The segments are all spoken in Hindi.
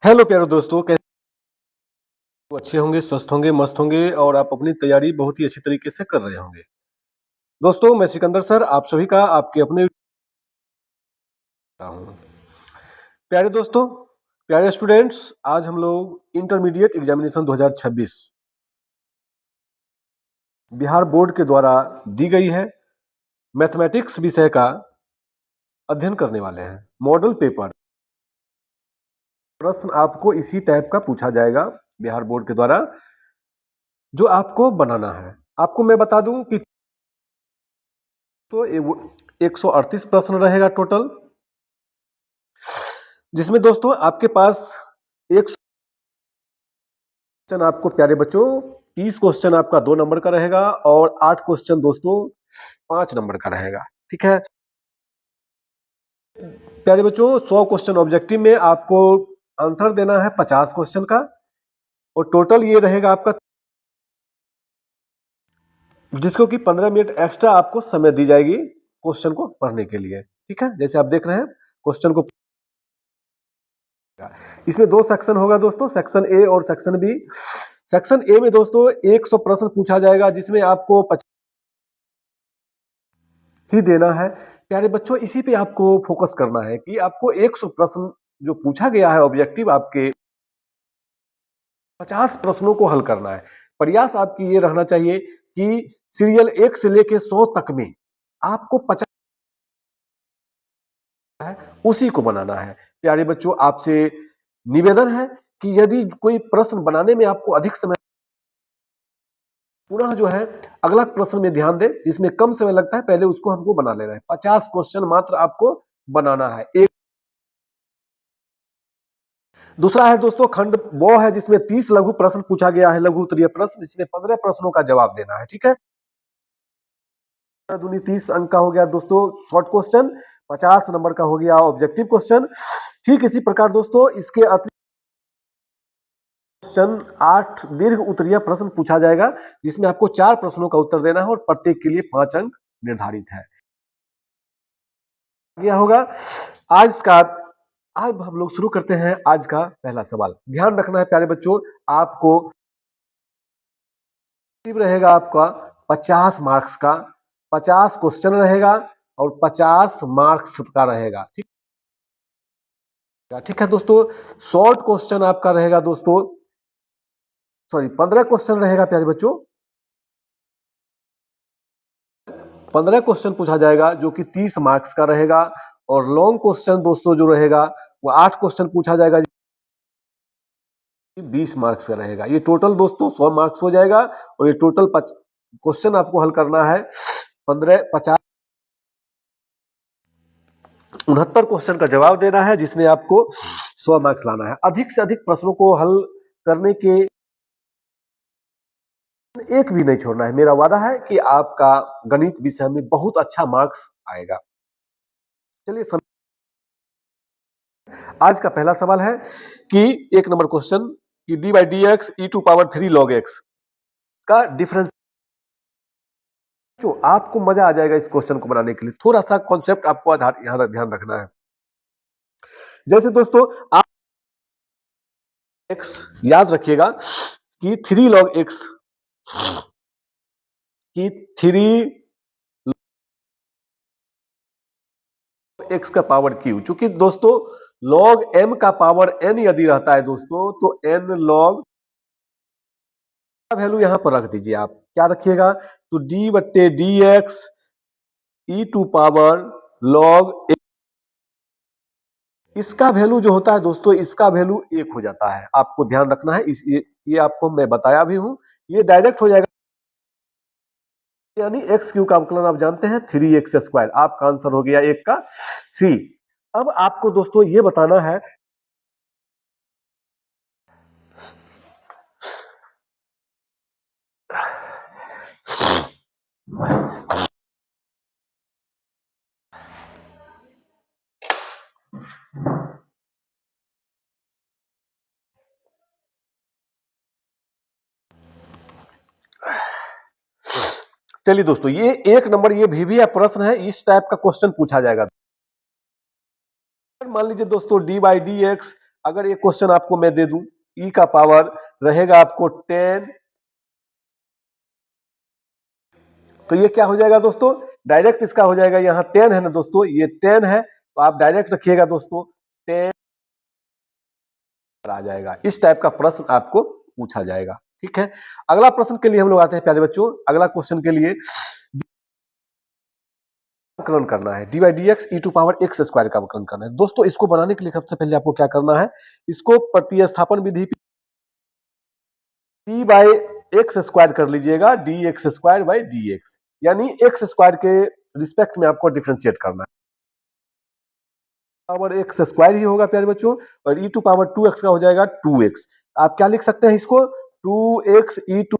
हेलो प्यारे दोस्तों, कैसे हो? अच्छे होंगे, स्वस्थ होंगे, मस्त होंगे और आप अपनी तैयारी बहुत ही अच्छी तरीके से कर रहे होंगे। दोस्तों, मैं सिकंदर सर आप सभी का आपके अपने हूँ। प्यारे दोस्तों, प्यारे स्टूडेंट्स, आज हम लोग इंटरमीडिएट एग्जामिनेशन 2026 बिहार बोर्ड के द्वारा दी गई है मैथमेटिक्स विषय का अध्ययन करने वाले हैं। मॉडल पेपर प्रश्न आपको इसी टाइप का पूछा जाएगा बिहार बोर्ड के द्वारा, जो आपको बनाना है। आपको मैं बता दूं कि तो 138 प्रश्न रहेगा टोटल, जिसमें दोस्तों आपके पास एक क्वेश्चन आपको प्यारे बच्चों 30 क्वेश्चन आपका 2 नंबर का रहेगा और 8 क्वेश्चन दोस्तों 5 नंबर का रहेगा। ठीक है प्यारे बच्चों, 100 क्वेश्चन ऑब्जेक्टिव में आपको आंसर देना है 50 क्वेश्चन का और टोटल ये रहेगा आपका, जिसको कि 15 मिनट एक्स्ट्रा आपको समय दी जाएगी क्वेश्चन को पढ़ने के लिए। ठीक है, जैसे आप देख रहे हैं क्वेश्चन को, इसमें 2 सेक्शन होगा दोस्तों, सेक्शन ए और सेक्शन बी। सेक्शन ए में दोस्तों 100 प्रश्न पूछा जाएगा, जिसमें आपको 50 ही देना है। प्यारे बच्चों, इसी पे आपको फोकस करना है कि आपको 100 प्रश्न जो पूछा गया है ऑब्जेक्टिव, आपके 50 प्रश्नों को हल करना है। प्रयास आपकी ये रहना चाहिए कि सीरियल 1 से लेके 100 तक में आपको 50 है उसी को बनाना है। प्यारे बच्चों, आपसे निवेदन है कि यदि कोई प्रश्न बनाने में आपको अधिक समय, पुनः जो है अगला प्रश्न में ध्यान दें जिसमें कम समय लगता है, पहले उसको हमको बना लेना है। 50 क्वेश्चन मात्र आपको बनाना है। एक दूसरा है दोस्तों खंड वो है जिसमें 30 लघु प्रश्न पूछा गया है, लघु उत्तरीय प्रश्न, इसमें 15 प्रश्नों का जवाब देना है। ठीक है, दूनी 30 अंक का हो गया दोस्तों शॉर्ट क्वेश्चन, 50 नंबर का हो गया ऑब्जेक्टिव क्वेश्चन। ठीक इसी प्रकार दोस्तों इसके अतिरिक्त क्वेश्चन 8 दीर्घ उत्तरीय प्रश्न पूछा जाएगा, जिसमें आपको 4 प्रश्नों का उत्तर देना है और प्रत्येक के लिए 5 अंक निर्धारित है। गया होगा आज का। अब हम लोग शुरू करते हैं आज का पहला सवाल। ध्यान रखना है प्यारे बच्चों, आपको रहेगा आपका 50 मार्क्स का, 50 क्वेश्चन रहेगा और 50 मार्क्स का रहेगा। ठीक ठीक है दोस्तों, शॉर्ट क्वेश्चन आपका रहेगा दोस्तों, सॉरी 15 क्वेश्चन रहेगा प्यारे बच्चों, 15 क्वेश्चन पूछा जाएगा जो कि 30 मार्क्स का रहेगा। और लॉन्ग क्वेश्चन दोस्तों जो रहेगा वो 8 क्वेश्चन पूछा जाएगा, 20 मार्क्स का रहेगा। ये टोटल दोस्तों 100 मार्क्स हो जाएगा और ये टोटल क्वेश्चन आपको हल करना है 15 50 69 क्वेश्चन का जवाब देना है, जिसमें आपको 100 मार्क्स लाना है। अधिक से अधिक प्रश्नों को हल करने के एक भी नहीं छोड़ना है। मेरा वादा है कि आपका गणित विषय में बहुत अच्छा मार्क्स आएगा। चलिए आज का पहला सवाल है कि 1 नंबर क्वेश्चन कि d by d x e to power 3 log x का डिफरेंस। जो आपको मजा आ जाएगा इस क्वेश्चन को बनाने के लिए। थोड़ा सा कॉन्सेप्ट आपको यहां ध्यान रखना है। जैसे दोस्तों आप एक्स याद रखिएगा कि 3 लॉग एक्स की 3 एक्स का पावर क्यू, चूंकि दोस्तों लॉग एम का पावर एन यदि रहता है दोस्तों, तो एन लॉग वैल्यू यहां पर रख दीजिए। आप क्या रखिएगा, तो डी बट्टे D x e to power log, इसका वैल्यू जो होता है दोस्तों, इसका वैल्यू 1 हो जाता है। आपको ध्यान रखना है, ये आपको मैं बताया भी हूं, ये डायरेक्ट हो जाएगा, यानी एक्स क्यू का अवकलन आप जानते हैं 3x²। आपका आंसर हो गया 1 का सी। अब आपको दोस्तों ये बताना है, चलिए दोस्तों ये 1 नंबर ये भी प्रश्न है, इस टाइप का क्वेश्चन पूछा जाएगा। मान लीजिए दोस्तों डी बाई डी एक्स अगर ये क्वेश्चन आपको मैं दे दूं, e का पावर रहेगा आपको 10, तो ये क्या हो जाएगा दोस्तों, डायरेक्ट इसका हो जाएगा, यहाँ 10 है ना दोस्तों, ये 10 है तो आप डायरेक्ट रखिएगा दोस्तों 10 आ जाएगा। इस टाइप का प्रश्न आपको पूछा जाएगा। ठीक है, अगला प्रश्न के लिए हम लोग आते हैं प्यारे बच्चों। अगला क्वेश्चन के लिए अवकलन करना है, d by d x e to power x square का अवकलन करना है। दोस्तों इसको बनाने के लिए सबसे पहले आपको क्या करना है, इसको प्रतिस्थापन विधि डी बाई एक्स स्क्वायर कर लीजिएगा, D x square by d x, यानी एक्स स्क्वायर के रिस्पेक्ट में आपको डिफ्रेंशिएट करना है। पावर एक्स स्क्वायर ही होगा प्यारे बच्चों, और ई टू पावर 2x का हो जाएगा 2x। आप क्या लिख सकते हैं इसको, 2x ई टू,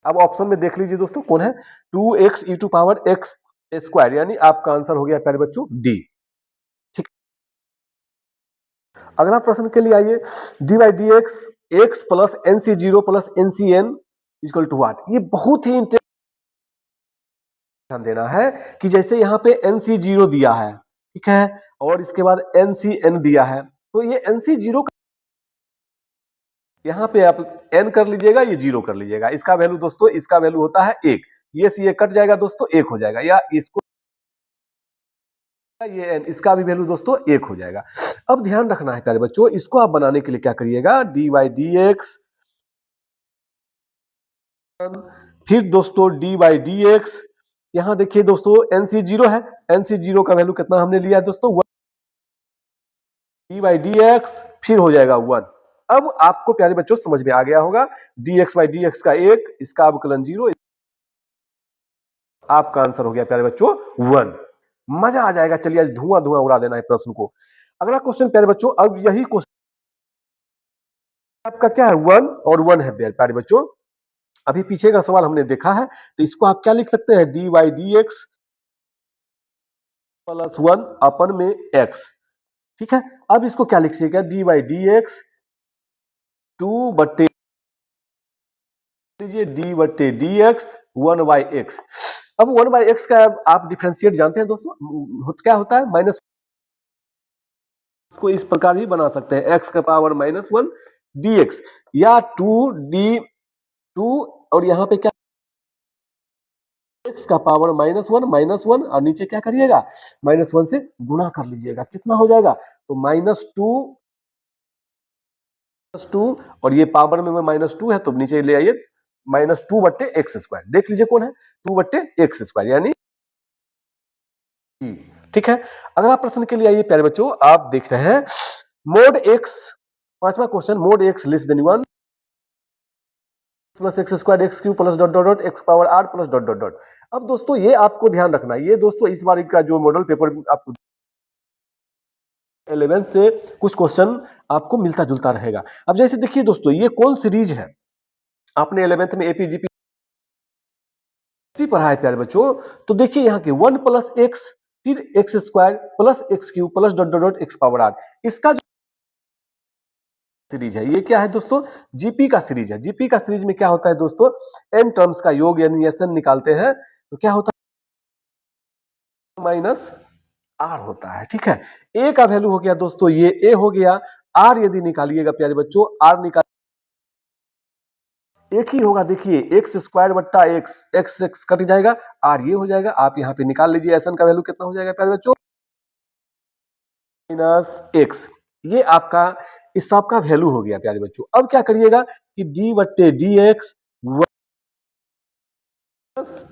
अब ऑप्शन में देख लीजिए दोस्तों कौन है, 2x e to power x square, यानी आपका आंसर हो गया प्यारे बच्चों डी। ठीक, अगला प्रश्न के लिए आइए, d by d x x plus n c zero plus n c n equal to what. ये बहुत ही ध्यान देना है कि जैसे यहाँ पे एन सी जीरो दिया है, ठीक है, और इसके बाद एन सी एन दिया है, तो ये एन सी जीरो यहाँ पे आप n कर लीजिएगा, ये जीरो कर लीजिएगा। इसका वैल्यू दोस्तों, इसका वैल्यू होता है 1, ये से ये कट जाएगा दोस्तों, 1 हो जाएगा, या इसको ये n, इसका भी वैल्यू दोस्तों 1 हो जाएगा। अब ध्यान रखना है प्यारे बच्चों, इसको आप बनाने के लिए क्या करिएगा, डी बाई डी एक्स, फिर दोस्तों डी बाई डी एक्स, यहां देखिए दोस्तों एन सी जीरो है, एन सी जीरो का वैल्यू कितना हमने लिया है दोस्तों, डी बाई डी एक्स, फिर हो जाएगा 1। अब आपको प्यारे बच्चों समझ में आ गया होगा, D x by d x का 1, इसका अवकलन 0, आपका आंसर हो गया प्यारे बच्चों 1। मजा आ जाएगा। चलिए आज धुआं धुआं उड़ा देना है प्रश्न को। अगला क्वेश्चन प्यारे बच्चों, अब यही क्वेश्चन आपका क्या है, 1 और 1 है प्यारे बच्चों। अभी पीछे का सवाल हमने देखा है, तो इसको आप क्या लिख सकते हैं, d y d x plus 1 अपन में एक्स। ठीक है, अब इसको क्या लिखिएगा, डी वाई डी एक्स 2 बट्टे लीजिए डी बट्टे डी एक्स 1 बाई एक्स। अब 1 बाई एक्स का आप डिफरेंशिएट जानते हैं दोस्तों, क्या होता है, माइनस, को इस प्रकार ही बना सकते हैं, एक्स का पावर -1 डी एक्स, या 2 और यहाँ पे क्या, एक्स का पावर -1 और नीचे क्या करिएगा, -1 से गुणा कर लीजिएगा, कितना हो जाएगा, तो -2 और ये पावर में -2 है तो नीचे ले आइए, -2 बट्टे एक्स स्क्वायर, देख लीजिए कौन है, 2 बट्टे एक्स स्क्वायर, यानी ठीक है। अगला प्रश्न के लिए आइए प्यारे बच्चों, आप देख रहे हैं मोड एक्स, पांचवा question, mod x less than 1 plus x square x q plus dot dot dot x power r plus dot dot dot. अब दोस्तों ये आपको ध्यान रखना है, ये दोस्तों इस बार का जो मॉडल पेपर आपको 11 से कुछ क्वेश्चन आपको मिलता जुलता रहेगा। अब जैसे देखिए दोस्तों, ये कौन सीरीज है, आपने 11th में एपीजीपी पढ़ा है प्यारे बच्चों, तो देखिए यहाँ के 1 प्लस एक्स फिर x square plus x q plus dot dot dot x power r, इसका जो सीरीज है, ये क्या है दोस्तों, जीपी का सीरीज है। जीपी का सीरीज में क्या होता है दोस्तों, एन टर्म्स का योग यानी एसएन निकालते हैं, तो क्या होता है, माइनस आर होता है। ठीक है, ए का वैल्यू हो गया दोस्तों, ये ए हो गया, आर यदि निकालिएगा प्यारे बच्चों, आर निकाल एक ही होगा, देखिए एक्स स्क्वायर बट्टा एक्स, एक्स एक्स कट जाएगा, आर ये हो जाएगा, आप यहाँ पे निकाल लीजिए, एसएन का वैल्यू कितना हो जाएगा प्यारे बच्चों, -x, ये आपका इस सब का वैल्यू हो गया प्यारे बच्चों। अब क्या करिएगा कि d बट्टे डी एक्स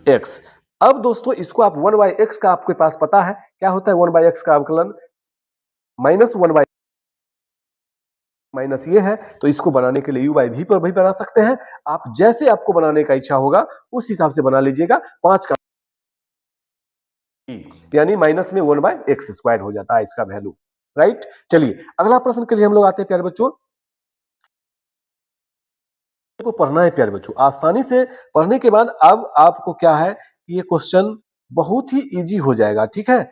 एक्स, अब दोस्तों इसको आप 1 बाई एक्स का आपके पास पता है क्या होता है, 1 बाई एक्स का अवकलन -1 बाई माइनस ये है, तो इसको बनाने के लिए यू बाई वी पर भी बना सकते हैं, आप जैसे आपको बनाने का इच्छा होगा उस हिसाब से बना लीजिएगा। 5 का यानी माइनस में 1 बाई एक्स स्क्वायर हो जाता है इसका वैल्यू, राइट। चलिए अगला प्रश्न के लिए हम लोग आते हैं प्यारे बच्चों, को पढ़ना है प्यारे बच्चों, आसानी से पढ़ने के बाद अब आपको क्या है कि ये क्वेश्चन बहुत ही इजी हो जाएगा। ठीक है,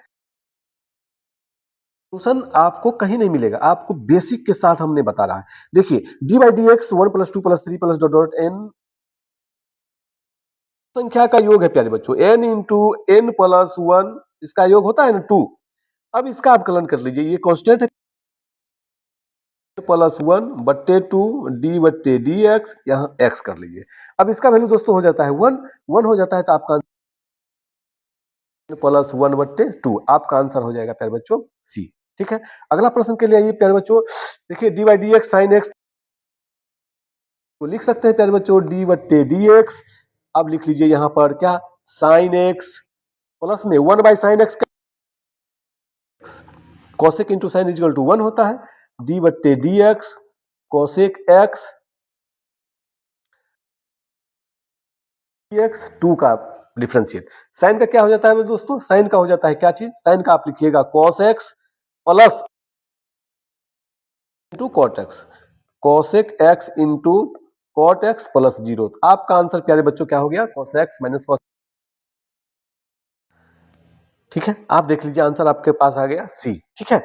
सॉल्यूशन आपको कहीं नहीं मिलेगा, आपको बेसिक के साथ हमने बता रहा है। देखिए d by d x 1 plus 2 plus 3 plus dot dot n संख्या का योग है प्यारे बच्चों, n इंटू एन प्लस 1, इसका योग होता है ना 2। अब इसका अवकलन कर लीजिए, ये कांस्टेंट है, प्लस 1/2 d/dx, यहाँ x कर लीजिए। अब इसका वैल्यू दोस्तों हो जाता है 1 हो जाता है, तो आपका प्लस 1/2 आपका आंसर हो जाएगा प्यारे बच्चों सी। ठीक है, अगला प्रश्न के लिए आइए प्यारे बच्चों। देखिए d/dx sin x तो लिख सकते हैं प्यारे बच्चों d/dx। अब लिख लीजिए यहाँ पर क्या, sin x प्लस में 1/sin x cosec into sine is equal to 1 होता है, d/dx cosec x dx 2 का डिफरेंशिएट। साइन का क्या हो जाता है दोस्तों, साइन का हो जाता है क्या चीज, साइन का आप लिखिएगा cos x plus into cot x, cosec x into cot x plus 0। आपका आंसर प्यारे बच्चों क्या हो गया, cos x माइनस cos। ठीक है, आप देख लीजिए आंसर आपके पास आ गया सी। ठीक है,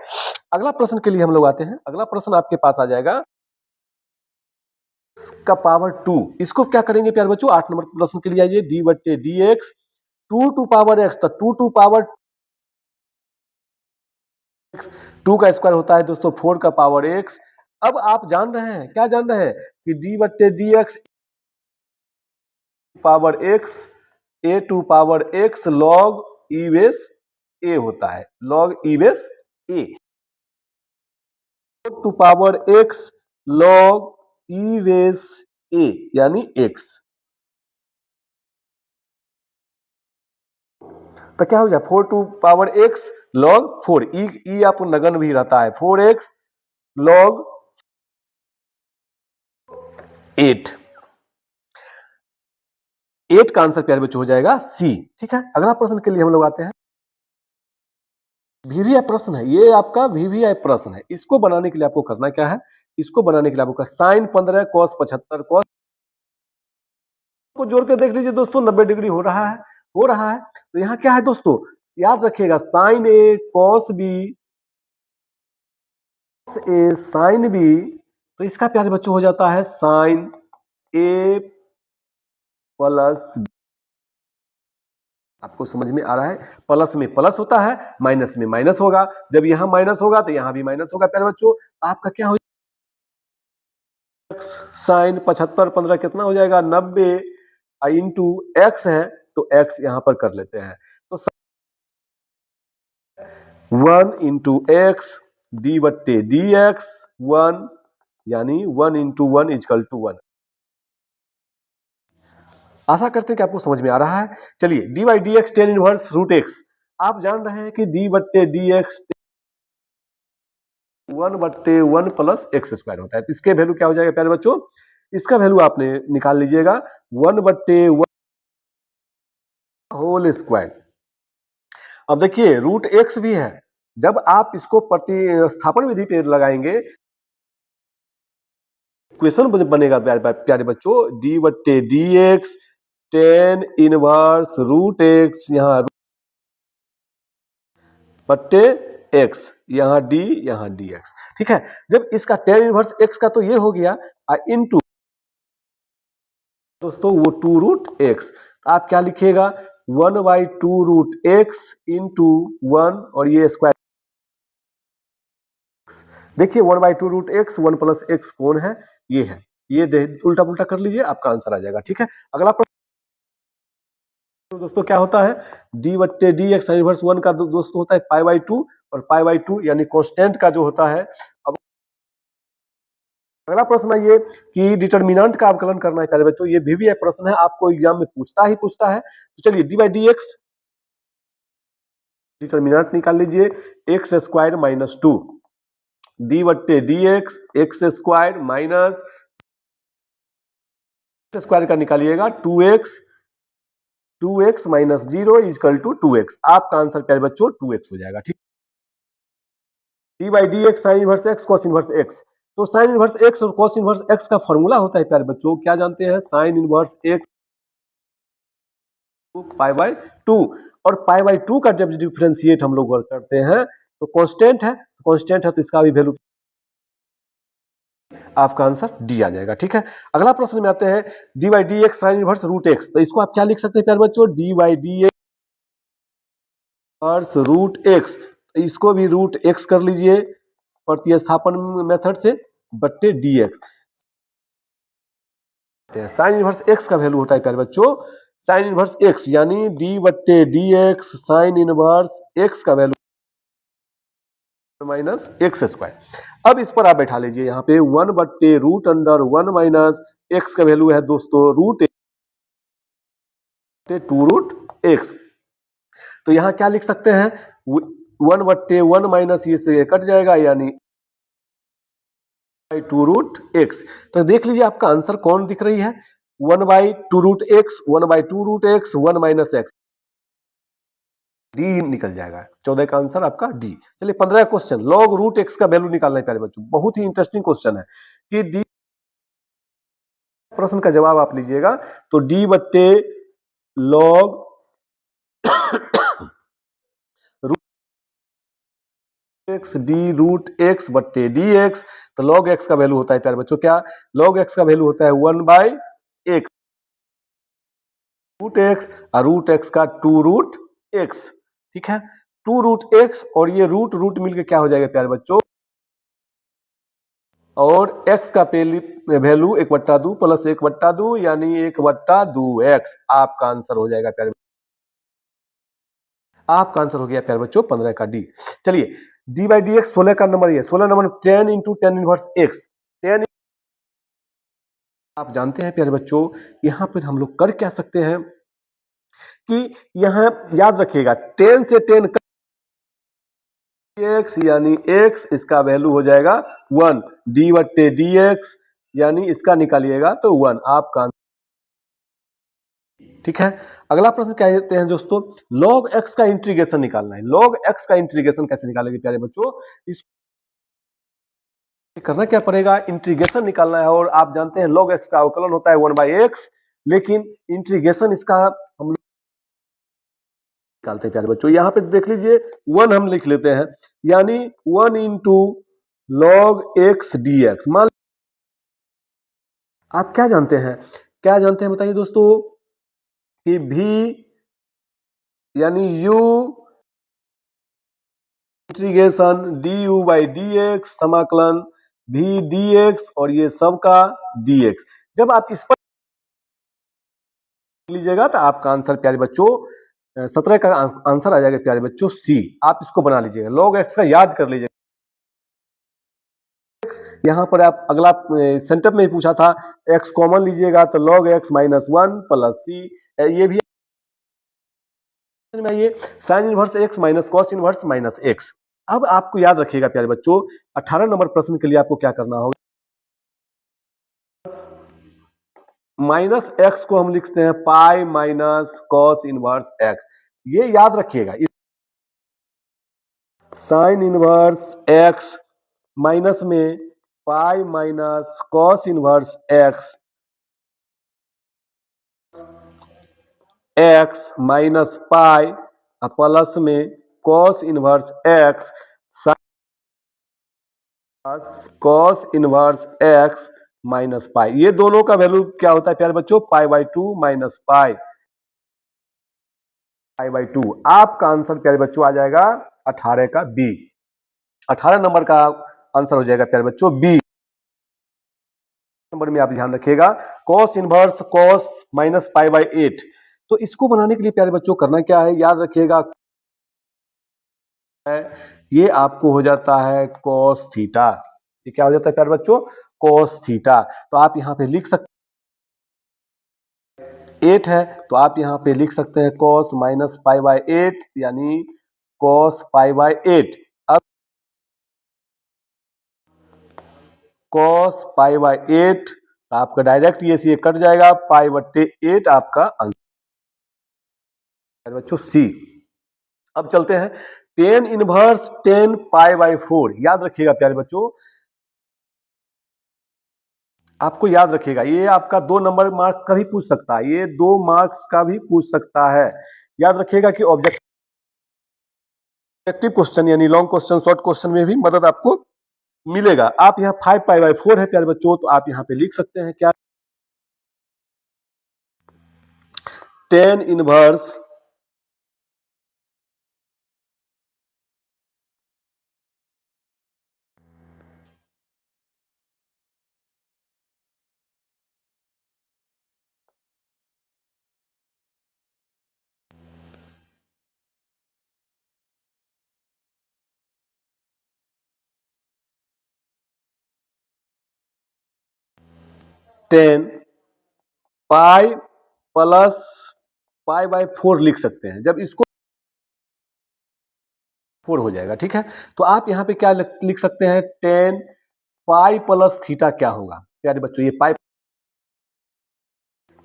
अगला प्रश्न के लिए हम लोग आते हैं। अगला प्रश्न आपके पास आ जाएगा का पावर 2। इसको क्या करेंगे प्यारे बच्चों, 8 नंबर प्रश्न के लिए आइए, d/dx 2 टू पावर x, तो 2 टू पावर 2 का स्क्वायर होता है दोस्तों 4 का पावर x। अब आप जान रहे हैं, क्या जान रहे हैं कि d/dx power x a to power x log e base a होता है, log e base a to power x log e base a यानी x। तो क्या हो जाए 4 टू पावर x log 4, ई आपको नगन भी रहता है, 4x log 8। 8 का आंसर प्यारे बच्चों हो जाएगा सी। ठीक है, अगला प्रश्न के लिए हम लोग आते हैं। वीवीआई प्रश्न है ये, आपका वीवीआई प्रश्न है। इसको बनाने के लिए आपको करना क्या है, इसको बनाने के लिए आपको साइन 15 cos 75 cos को जोड़ के देख लीजिए दोस्तों, 90 डिग्री हो रहा है, हो रहा है। तो यहाँ क्या है दोस्तों, याद रखिएगा साइन ए cos b ए साइन बी, तो इसका प्यारे बच्चों हो जाता है साइन ए प्लस। आपको समझ में आ रहा है, प्लस में प्लस होता है, माइनस में माइनस होगा, जब यहां माइनस होगा तो यहां भी माइनस होगा प्यारे बच्चों। आपका क्या हो साइन 75 15 कितना हो जाएगा 90 इंटू एक्स है, तो एक्स यहां पर कर लेते हैं, तो 1 इंटू एक्स d/dx 1 यानी 1 इंटू 1 इजकल टू 1। आशा करते हैं कि आपको समझ में आ रहा है। चलिए d/dx tan inverse root x, आप जान रहे हैं कि d/dx 1/1 प्लस एक्स स्क्वायर होता है, तो इसके वैल्यू क्या हो जाएगा प्यारे बच्चों, इसका वैल्यू आपने निकाल लीजिएगा 1/1 होल स्क्वायर। अब देखिए रूट एक्स भी है, जब आप इसको प्रतिस्थापन विधि पे लगाएंगे इक्वेशन बनेगा प्यारे बच्चों d/dx tan inverse root x, यहाँ बट्टे एक्स, यहाँ डी यहाँ डी एक्स। ठीक है, जब इसका tan इनवर्स एक्स का तो ये हो गया इनटू दोस्तों वो 2 रूट एक्स, आप क्या लिखिएगा 1/2 रूट एक्स इंटू 1 और ये स्क्वायर। देखिए 1/2 रूट एक्स 1 प्लस एक्स कौन है, ये है, ये उल्टा पुल्टा कर लीजिए आपका आंसर आ जाएगा। ठीक है, अगला प्रश्न तो दोस्तों क्या होता है d/dx साइन इनवर्स 1 का दोस्तों होता है π/2, और π/2 यानी कांस्टेंट का जो होता है। अब अगला प्रश्न है ये कि डिटरमिनेंट का अवकलन करना है प्यारे बच्चों, ये भी प्रश्न है, आपको एग्जाम में पूछता है। तो चलिए d/dx डिटरमिनेंट निकाल लीजिए, x square minus 2 d/dx x square minus square का निकालिएगा 2x minus 0 is equal to 2x। आपका आंसर प्यारे बच्चों 2x हो जाएगा। ठीक, d/dx sign inverse x cos inverse x, तो साइन इनवर्स एक्स और cos इनवर्स एक्स का फॉर्मूला होता है प्यारे बच्चों, क्या जानते हैं, साइन इनवर्स एक्स π/2, और π/2 का जब डिफरेंशिएट हम लोग करते हैं तो कांस्टेंट है, तो इसका भी वैल्यू आपका आंसर डी आ जाएगा। ठीक है, अगला प्रश्न में आते हैं d/dx sine inverse root x, तो इसको आप क्या लिख सकते हैं प्यारे बच्चों d/dx रूट एक्स, इसको भी रूट एक्स कर लीजिए प्रतिस्थापन मेथड से, बट्टे D x. Sign inverse x का वैल्यू होता है प्यारे बच्चों, साइन इनवर्स एक्स यानी डी बट्टे D x sign inverse x का वैल्यू माइनस एक्स स्क्वायर। अब इस पर आप बैठा लीजिए, यहाँ पे 1/√1 - एक्स का वैल्यू है दोस्तों √2√x। तो यहाँ क्या लिख सकते हैं, 1/1 - ये से कट जाएगा यानी 2√x। तो देख लीजिए आपका आंसर कौन दिख रही है, 1/2√x 1/2√x 1 - x, डी निकल जाएगा। 14 का आंसर आपका डी। चलिए 15 क्वेश्चन, लॉग रूट एक्स का वैल्यू निकालना है प्यारे बच्चों। बहुत ही इंटरेस्टिंग क्वेश्चन है कि डी, प्रश्न का जवाब आप लीजिएगा तो डी बट्टे log x d root x बट्टे डी एक्स। तो लॉग एक्स का वैल्यू होता है प्यारे बच्चों क्या, लॉग एक्स का वैल्यू होता है 1/x रूट एक्स और रूट एक्स का 2√x। ठीक है, 2√x और ये रूट रूट मिलकर क्या हो जाएगा प्यारे बच्चों, और x का वैल्यू 1/2 प्लस 1/2 यानी 1/2x। आपका आंसर हो जाएगा प्यारे, आपका आंसर हो गया प्यारे बच्चों 15 का डी। चलिए d/dx 16 का नंबर, ये 16 नंबर 10 × tan इनवर्स x। 10 आप जानते हैं प्यारे बच्चों, यहां पर हम लोग कर क्या सकते हैं कि यहां याद रखिएगा 10 से 10 x यानी x, इसका वैल्यू हो जाएगा 1, d/dx यानी इसका निकालिएगा तो 1। आपका, ठीक है। अगला प्रश्न क्या देते हैं दोस्तों, log x का इंटीग्रेशन निकालना है। log x का इंटीग्रेशन कैसे निकालेंगे प्यारे बच्चों, इस करना क्या पड़ेगा, इंटीग्रेशन निकालना है। और आप जानते हैं log x का अवकलन होता है 1/x, लेकिन इंटीग्रेशन इसका हम निकालते हैं प्यारे बच्चों। यहां पे देख लीजिए 1 हम लिख लेते हैं, यानी 1 × log x dx। मान, आप क्या जानते हैं, क्या जानते हैं बताइए दोस्तों, कि v यानी u इंटीग्रेशन du/dx समाकलन v dx और ये सब का dx। जब आप इस पर लीजिएगा तो आपका आंसर प्यारे बच्चों 17 का आंसर आ जाएगा प्यारे बच्चों सी। आप इसको बना लीजिएगा, log x का याद कर लीजिएगा। यहां पर आप अगला सेंटर में ही पूछा था, x कॉमन लीजिएगा तो log x - 1 प्लस c। ये भी ये sine inverse x minus cos inverse minus x। अब आपको याद रखिएगा प्यारे बच्चों, 18 नंबर प्रश्न के लिए आपको क्या करना होगा, माइनस एक्स को हम लिखते हैं pi minus cos inverse X. ये याद रखिएगा, साइन इनवर्स एक्स माइनस में pi minus cos inverse X, X minus pi plus में cos inverse X, cos inverse x minus pi. ये दोनों का वैल्यू क्या होता है प्यारे बच्चों, π/2 माइनस π/2। आपका आंसर प्यारे बच्चों आ जाएगा 18 का बी। 18 नंबर का आंसर हो जाएगा प्यारे बच्चों बी। नंबर में आप ध्यान रखिएगा, कॉस इनवर्स कॉस माइनस π/8। तो इसको बनाने के लिए प्यारे बच्चों करना क्या है, याद रखिएगा, ये आपको हो जाता है कॉस थीटा। ये क्या हो जाता है प्यारे बच्चों, कॉस थीटा। तो आप यहां पे लिख सकते 8 है तो आप यहां पे लिख सकते हैं कॉस माइनस π/8 यानी कॉस π/8। अब कॉस π/8 आपका डायरेक्ट ये से कट जाएगा, π/8 आपका आंसर बच्चों सी। अब चलते हैं tan इनवर्स tan π/4। याद रखिएगा प्यारे बच्चों, आपको याद रखिएगा, ये आपका 2 नंबर मार्क्स का भी पूछ सकता है, ये 2 मार्क्स का भी पूछ सकता है। याद रखिएगा कि ऑब्जेक्टिव क्वेश्चन यानी लॉन्ग क्वेश्चन शॉर्ट क्वेश्चन में भी मदद आपको मिलेगा। आप यहाँ 5π/4 है प्यारे बच्चों, तो आप यहाँ पे लिख सकते हैं क्या, tan inverse 10 pi plus pi by 4 लिख सकते हैं। जब इसको 4 हो जाएगा, ठीक है। तो आप यहाँ पे क्या लिख सकते हैं, 10 पाई प्लस थीटा क्या होगा प्यारे बच्चों, ये पाई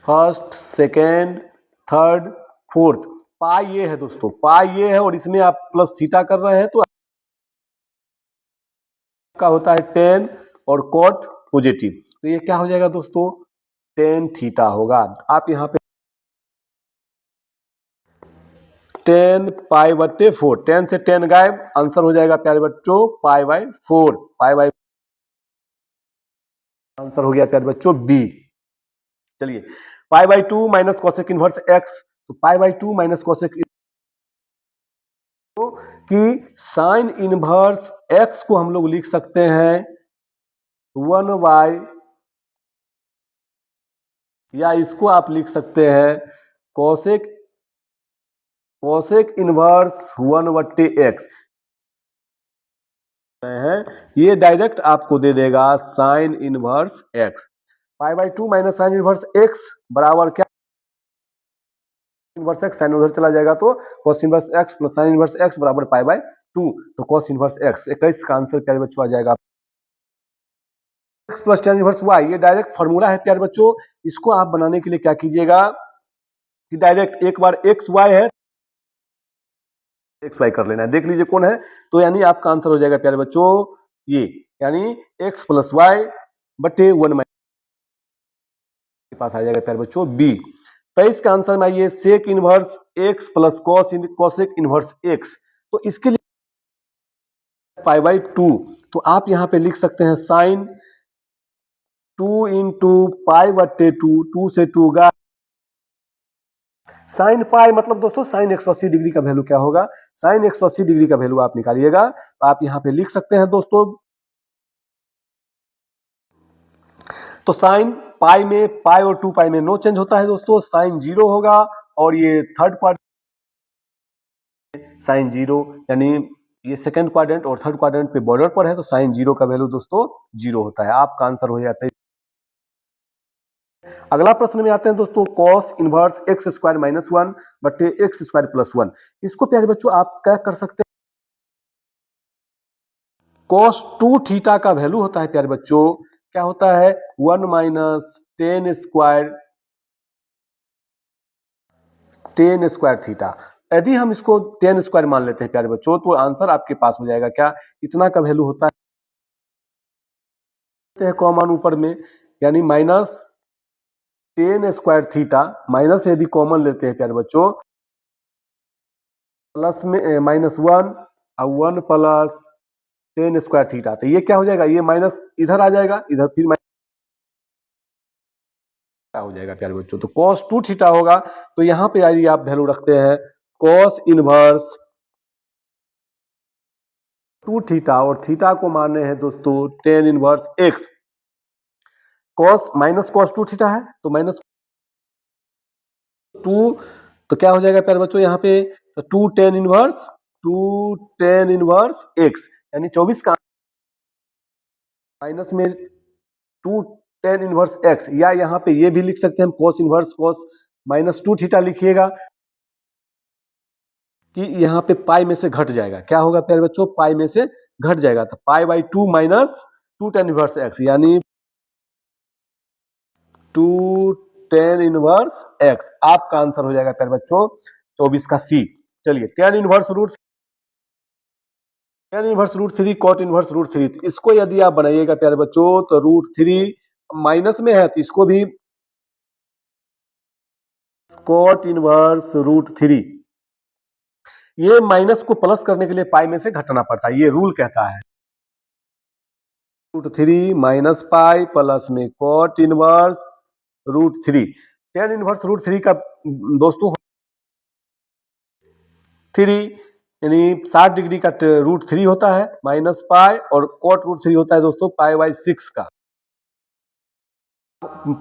फर्स्ट सेकेंड थर्ड फोर्थ, पाई ये है दोस्तों, पाई ये है और इसमें आप प्लस थीटा कर रहे हैं तो का होता है 10 और कॉट पॉजिटिव, तो ये क्या हो जाएगा दोस्तों, 10 थीटा होगा। आप यहाँ पे 10 पाई बटे 4, 10 से 10 गायब, आंसर हो जाएगा प्यारे बच्चों pi by 4, pi by answer हो गया प्यारे बच्चों बी। चलिए pi by 2 minus cosec inverse x, तो पाई बाय 2 माइनस कोसेक कि साइन इनवर्स एक्स को हम लोग लिख सकते हैं 1 बाय, या इसको आप लिख सकते हैं कोसेक इनवर्स 1 बट्टे एक्स है, ये डायरेक्ट आपको दे देगा sign inverse x. Pi by 2 minus sign inverse x बराबर क्या, इनवर्स एक्स, साइन उधर चला जाएगा तो cos inverse x plus sign inverse x बराबर पाई बाय 2, तो cos इनवर्स एक्स 21 का आंसर प्यारे बच्चों आ जाएगा x plus tan inverse y. ये डायरेक्ट फॉर्मूला है प्यारे बच्चों, इसको आप बनाने के लिए क्या कीजिएगा कि डायरेक्ट एक बार एक्स वाई है एक्स वाई कर लेना है, देख लीजिए कौन है, तो यानी आपका आंसर हो जाएगा प्यारे बच्चों ये, यानी एक्स प्लस वाई बटे 1 के पास आ जाएगा प्यारे बच्चों बी। 23 का आंसर में आइए sec inverse x plus cosec inverse x, तो इसके लिए पाई बाय 2, तो आप यहां पे लिख सकते हैं साइन 2 इंटू पाई बटे 2, 2 से 2 गा, साइन पाई मतलब दोस्तों साइन 180 डिग्री का वैल्यू क्या होगा, साइन 180 डिग्री का वैल्यू आप निकालिएगा, तो आप यहां पे लिख सकते हैं दोस्तों, तो साइन पाई में पाई और 2 पाई में नो चेंज होता है दोस्तों, साइन 0 होगा, और ये थर्ड क्वाड्रेंट साइन 0, यानी ये सेकंड क्वाड्रेंट और थर्ड क्वाड्रेंट पे बॉर्डर पर है, तो साइन 0 का वैल्यू दोस्तों 0 होता है, आपका आंसर हो जाता है। अगला प्रश्न में आते हैं दोस्तों, cos inverse x square minus 1 बटे एक्स स्क्वायर प्लस 1, इसको प्यारे बच्चों आप क्या कर सकते हैं, कॉस 2 थीटा का वैल्यू होता है प्यारे बच्चों क्या होता है 1 माइनस 10 स्क्वायर थीटा, यदि हम इसको 10 स्क्वायर मान लेते हैं प्यारे बच्चों, तो आंसर आपके पास हो जाएगा क्या, इतना का वैल्यू होता है कॉमन ऊपर में, यानी माइनस 10 स्क्वायर थीटा, माइनस यदि कॉमन लेते हैं प्यारे बच्चों, प्लस में माइनस 1 और 1 प्लस 10 स्क्वायर थीटा, तो ये क्या हो जाएगा, ये माइनस इधर आ जाएगा, इधर फिर क्या हो जाएगा प्यारे बच्चों, तो cos 2 थीटा होगा, तो यहां पे यदि आप वैल्यू रखते हैं cos इनवर्स 2 थीटा, और थीटा को माने हैं दोस्तों tan inverse x, cos minus cos 2 theta है, तो माइनस 2, तो क्या हो जाएगा प्यारे बच्चों यहाँ पे, तो 2 tan इनवर्स x, यानी 24 का माइनस में 2 tan इनवर्स x, या यहाँ पे ये भी लिख सकते हैं हम cos inverse cos minus 2 theta लिखिएगा, कि यहाँ पे पाई में से घट जाएगा, क्या होगा प्यारे बच्चों, पाई में से घट जाएगा, तो pi by 2 minus 2 tan inverse x, यानी 2 tan इनवर्स x, आपका आंसर हो जाएगा प्यारे बच्चों 24 का सी। चलिए tan inverse root 3 cot inverse root 3, तो इसको यदि आप बनाइएगा प्यारे बच्चों, तो रूट 3 माइनस में है, तो इसको भी कॉट इनवर्स रूट 3, ये माइनस को प्लस करने के लिए पाई में से घटाना पड़ता है, ये रूल कहता है, रूट 3 माइनस पाई प्लस में cot inverse root 3, tan inverse root 3 का दोस्तों 3 यानी 60 डिग्री का रूट 3 होता है माइनस पाई, और कॉट रूट 3 होता है दोस्तों पाई बाई 6 का,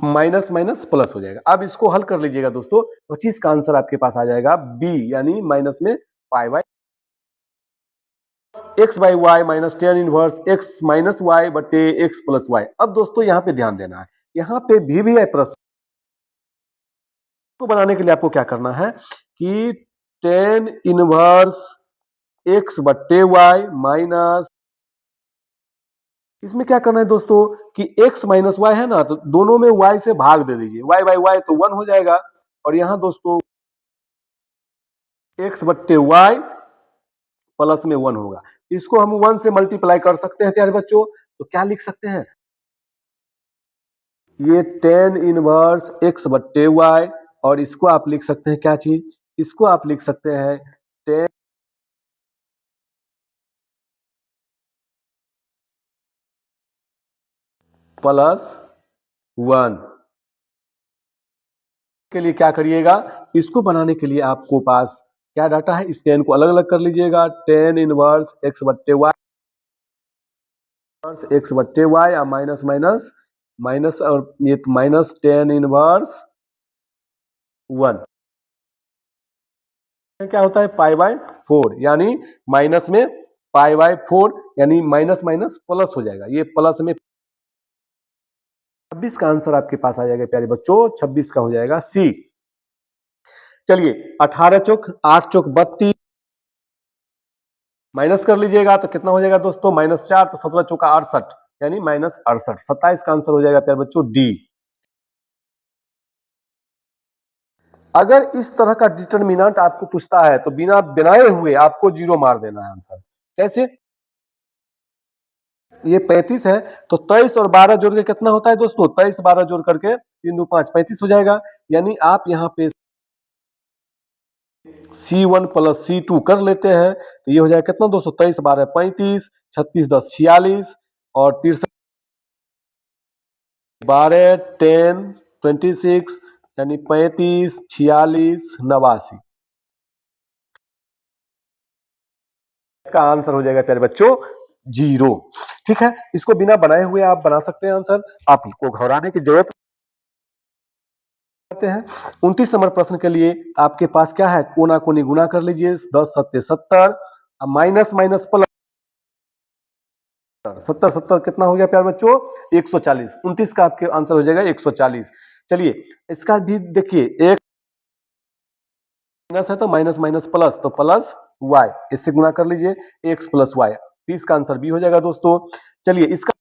माइनस माइनस प्लस हो जाएगा। अब इसको हल कर लीजिएगा दोस्तों, 25 का आंसर आपके पास आ जाएगा बी, यानी माइनस में pi by x by y minus tan inverse x minus y बटे एक्स प्लस वाई। अब दोस्तों यहाँ पे ध्यान देना है, यहाँ पे भी है प्रश्न को बनाने के लिए आपको क्या करना है कि टेन इनवर्स एक्स बट्टे वाई माइनस, इसमें क्या करना है दोस्तों कि x माइनस वाई है ना, तो दोनों में y से भाग दे दीजिए, y बाई वाई तो 1 हो जाएगा, और यहां दोस्तों x बट्टे वाई प्लस में 1 होगा। इसको हम 1 से मल्टीप्लाई कर सकते हैं प्यारे बच्चों, तो क्या लिख सकते हैं, ये टेन इनवर्स x बट्टे वाई, और इसको आप लिख सकते हैं क्या चीज, इसको आप लिख सकते हैं टेन प्लस 1 के लिए क्या करिएगा, इसको बनाने के लिए आपको पास क्या डाटा है, इस टेन को अलग अलग कर लीजिएगा, टेन इनवर्स एक्स बट्टे वाई और माइनस माइनस माइनस, और ये माइनस टेन इनवर्स 1 क्या होता है पाई बाय 4, यानी माइनस में पाई बाय 4, यानी माइनस माइनस प्लस हो जाएगा, ये प्लस में 26 का आंसर आपके पास आ जाएगा प्यारे बच्चों, 26 का हो जाएगा सी। चलिए 18 चौक 8 चौक 32 माइनस कर लीजिएगा तो कितना हो जाएगा दोस्तों, -4, तो 17 चौका 68, यानी -68, 27 का आंसर हो जाएगा प्यारे बच्चों डी। अगर इस तरह का डिटरमिनेंट आपको पूछता है तो बिना बनाए हुए आपको 0 मार देना है आंसर। कैसे, ये 35 है तो 23 और 12 जोड़ के कितना होता है दोस्तों, 23 12 जोड़ करके 3 2 5 35 हो जाएगा, यानी आप यहाँ पे C1 प्लस C2 कर लेते हैं तो ये हो जाएगा कितना दोस्तों, 23 12 35, 36 10 46, और 63 12 10 26, यानी 35 46 89, इसका आंसर हो जाएगा प्यारे बच्चों 0। ठीक है, इसको बिना बनाए हुए आप बना सकते हैं आंसर, आपको घबराने की जरूरत हैं। 29 नंबर प्रश्न के लिए आपके पास क्या है, कोना कोनी गुना कर लीजिए, 10 7 70, माइनस माइनस प्लस 70 70 कितना हो गया प्यारे बच्चों 140, 29 का आपके आंसर हो जाएगा 140। चलिए इसका भी देखिए, एक माइनस है तो माइनस माइनस प्लस, तो प्लस वाई, इससे गुना कर लीजिए एक्स प्लस वाई, 30 का आंसर बी हो जाएगा दोस्तों। चलिए इसका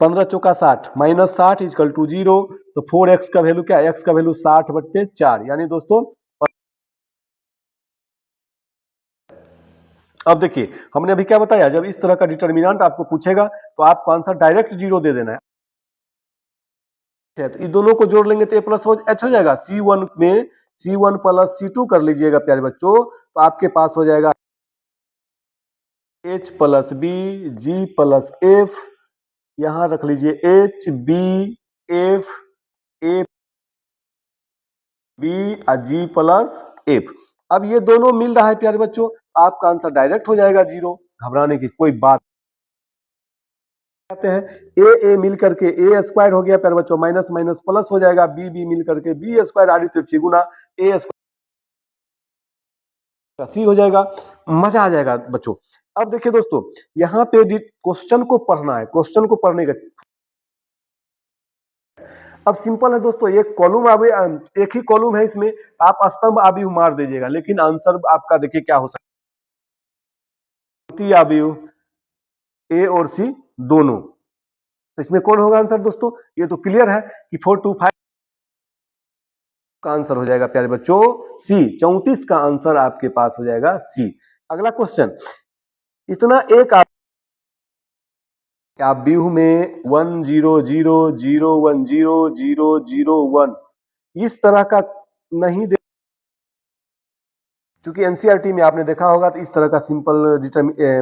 15 चौका 60 माइनस 60 इजकल टू 0, तो 4x का वैल्यू क्या, x का वैल्यू 60 बट्टे 4, यानी दोस्तों अब देखिए हमने अभी क्या बताया, जब इस तरह का डिटरमिनेंट आपको पूछेगा तो आपको आंसर डायरेक्ट 0 दे देना है, तो इन दोनों को जोड़ लेंगे तो a प्लस h हो जाएगा, C1 में C1 प्लस C2 कर लीजिएगा प्यारे बच्चों, तो आपके पास हो जाएगा h प्लस बी जी प्लस एफ, यहां रख लीजिए h b f a b g plus f। अब ये दोनों मिल रहा है प्यारे बच्चों, आपका आंसर डायरेक्ट हो जाएगा 0, घबराने की कोई बात हैं। ए मिल करके ए स्क्वायर हो गया प्यारे बच्चों, माइनस माइनस प्लस हो जाएगा, बी बी मिल करके बी स्क्वायर, आड़ी तिरछी गुना ए स्क्वायर सी हो जाएगा, मजा आ जाएगा बच्चों। अब देखिए दोस्तों यहाँ पे क्वेश्चन को पढ़ना है, क्वेश्चन को पढ़ने का अब सिंपल है दोस्तों, एक कॉलम आवे, एक ही कॉलम है इसमें, आप स्तंभ आबी मार दीजिएगा, लेकिन आंसर आपका देखिए क्या हो सकता है, आबी ए और सी दोनों, तो इसमें कौन होगा आंसर दोस्तों, ये तो क्लियर है कि 425 का आंसर हो जाएगा प्यारे बच्चों सी, 34 का आंसर आपके पास हो जाएगा सी। अगला क्वेश्चन, इतना एक आप व्यू में 1 0 0 0 1 0 0 0 1 इस तरह का नहीं दे, क्योंकि एनसीईआरटी में आपने देखा होगा तो इस तरह का सिंपल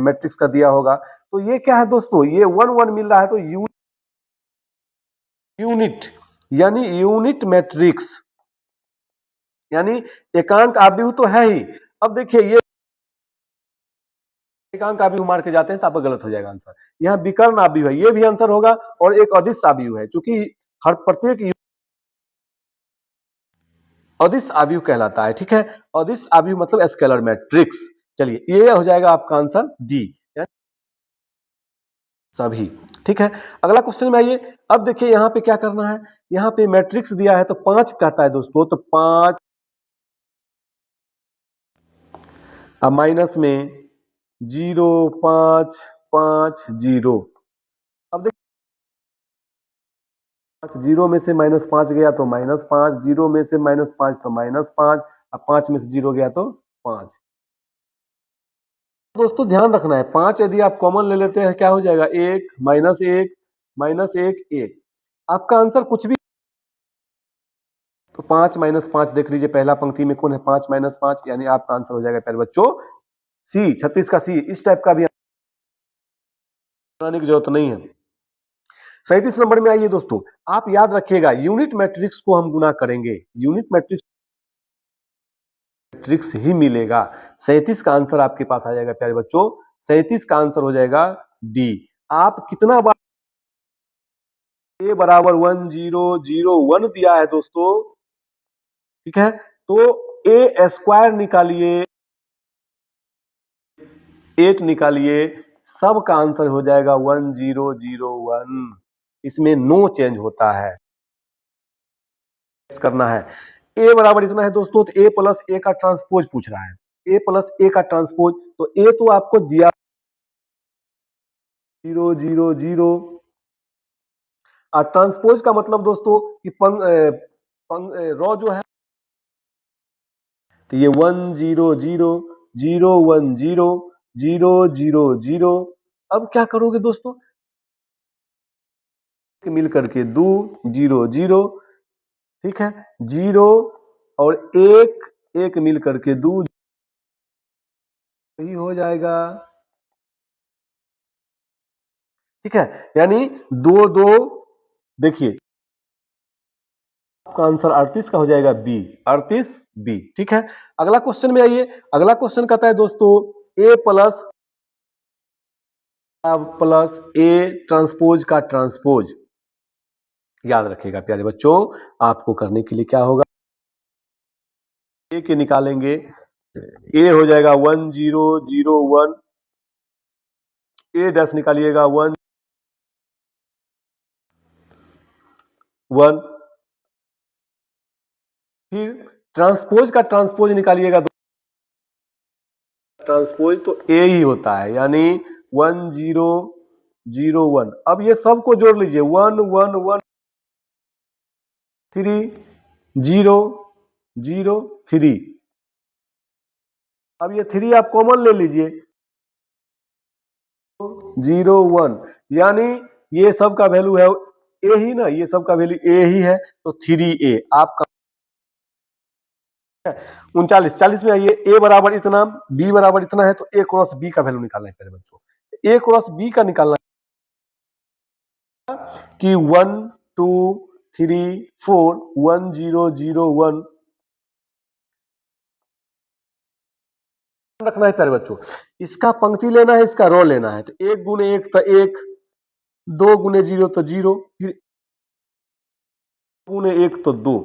मैट्रिक्स का दिया होगा, तो ये क्या है दोस्तों, ये 1 1 मिल रहा है तो यूनिट, यानी यूनिट मैट्रिक्स, यानी एकांक आव्यूह तो है ही। अब देखिए ये एकांक आव्यूह मार के जाते हैं तो आपका गलत हो जाएगा आंसर, यहाँ विकर्ण आव्यूह है, ये भी आंसर होगा, और एक अदिश आव्यूह है, क्योंकि हर प्रत्येक अदिश आव्यूह कहलाता है। ठीक है, अदिश आव्यूह मतलब स्केलर मैट्रिक्स। चलिए ये हो जाएगा आपका आंसर डी, सभी। ठीक है, अगला क्वेश्चन में आइए। अब देखिए यहाँ पे क्या करना है, यहाँ पे मैट्रिक्स दिया है तो 5 कहता है दोस्तों, तो 5 अब माइनस में 0 5 5 0। अब देखिए 0 में से -5 गया तो -5, 0 में से -5 तो -5, अब 5 में से 0 गया तो 5। दोस्तों ध्यान रखना है, 5 यदि आप कॉमन ले लेते हैं क्या हो जाएगा, 1 -1 -1 1। आपका आंसर कुछ भी, तो 5 -5 देख लीजिए पहला पंक्ति में कौन है, 5 -5, यानी आपका आंसर हो जाएगा प्यारे बच्चों सी, 36 का सी। इस टाइप का भी बनाने की जरूरत नहीं है। 37 नंबर में आइए दोस्तों, आप याद रखिएगा यूनिट मैट्रिक्स को हम गुना करेंगे, यूनिट मैट्रिक्स ही मिलेगा। 37 का आंसर आपके पास आ जाएगा प्यारे बच्चों, 37 का आंसर हो जाएगा डी। आप कितना बार a बराबर 1 0 0 1 दिया है दोस्तों, ठीक है, तो a स्क्वायर निकालिए, 8 निकालिए, सब का आंसर हो जाएगा 1 0 0 1। इसमें नो चेंज होता है, करना है। a बराबर इतना है दोस्तों, तो a प्लस a का ट्रांसपोज पूछ रहा है, a प्लस a का ट्रांसपोज, तो a तो आपको दिया 0 0 0, और ट्रांसपोज का मतलब दोस्तों कि रॉ जो है, तो ये 1 0 0 0 1 0 0 0 0। अब क्या करोगे दोस्तों, मिल करके 2 0 0, ठीक है, 0 और 1 1 मिल करके 2 ही हो जाएगा, ठीक है, यानी 2 2। देखिए आपका आंसर 38 का हो जाएगा बी, 38 बी, ठीक है। अगला क्वेश्चन में आइए, अगला क्वेश्चन कहता है दोस्तों a प्लस ए ट्रांसपोज का ट्रांसपोज। याद रखिएगा प्यारे बच्चों, आपको करने के लिए क्या होगा, ए के निकालेंगे, ए हो जाएगा 1 0 0 1, ए डैश निकालिएगा 1 1, फिर ट्रांसपोज का ट्रांसपोज निकालिएगा, ट्रांसपोज तो ए ही होता है, यानी 1 0 0 1। अब ये सबको जोड़ लीजिए, 1 1 1 3 0 0 3। अब ये 3 आप कॉमन ले लीजिए, 0 1, यानी ये सब का वैल्यू है ए ही ना, ये सब का वैल्यू ए ही है, तो 3a आपका 39। 40 में आइए, ए बराबर इतना, बी बराबर इतना है, तो ए क्रॉस बी का वैल्यू निकालना है मेरे बच्चों। ए क्रॉस बी का निकालना है कि 1 2 3 4 1 0 0 1 रखना है प्यारे बच्चों, इसका पंक्ति लेना है, इसका रो लेना है, तो 1 गुने 1 तो 1, 2 गुने 0 तो 0, फिर गुने 1 तो 2,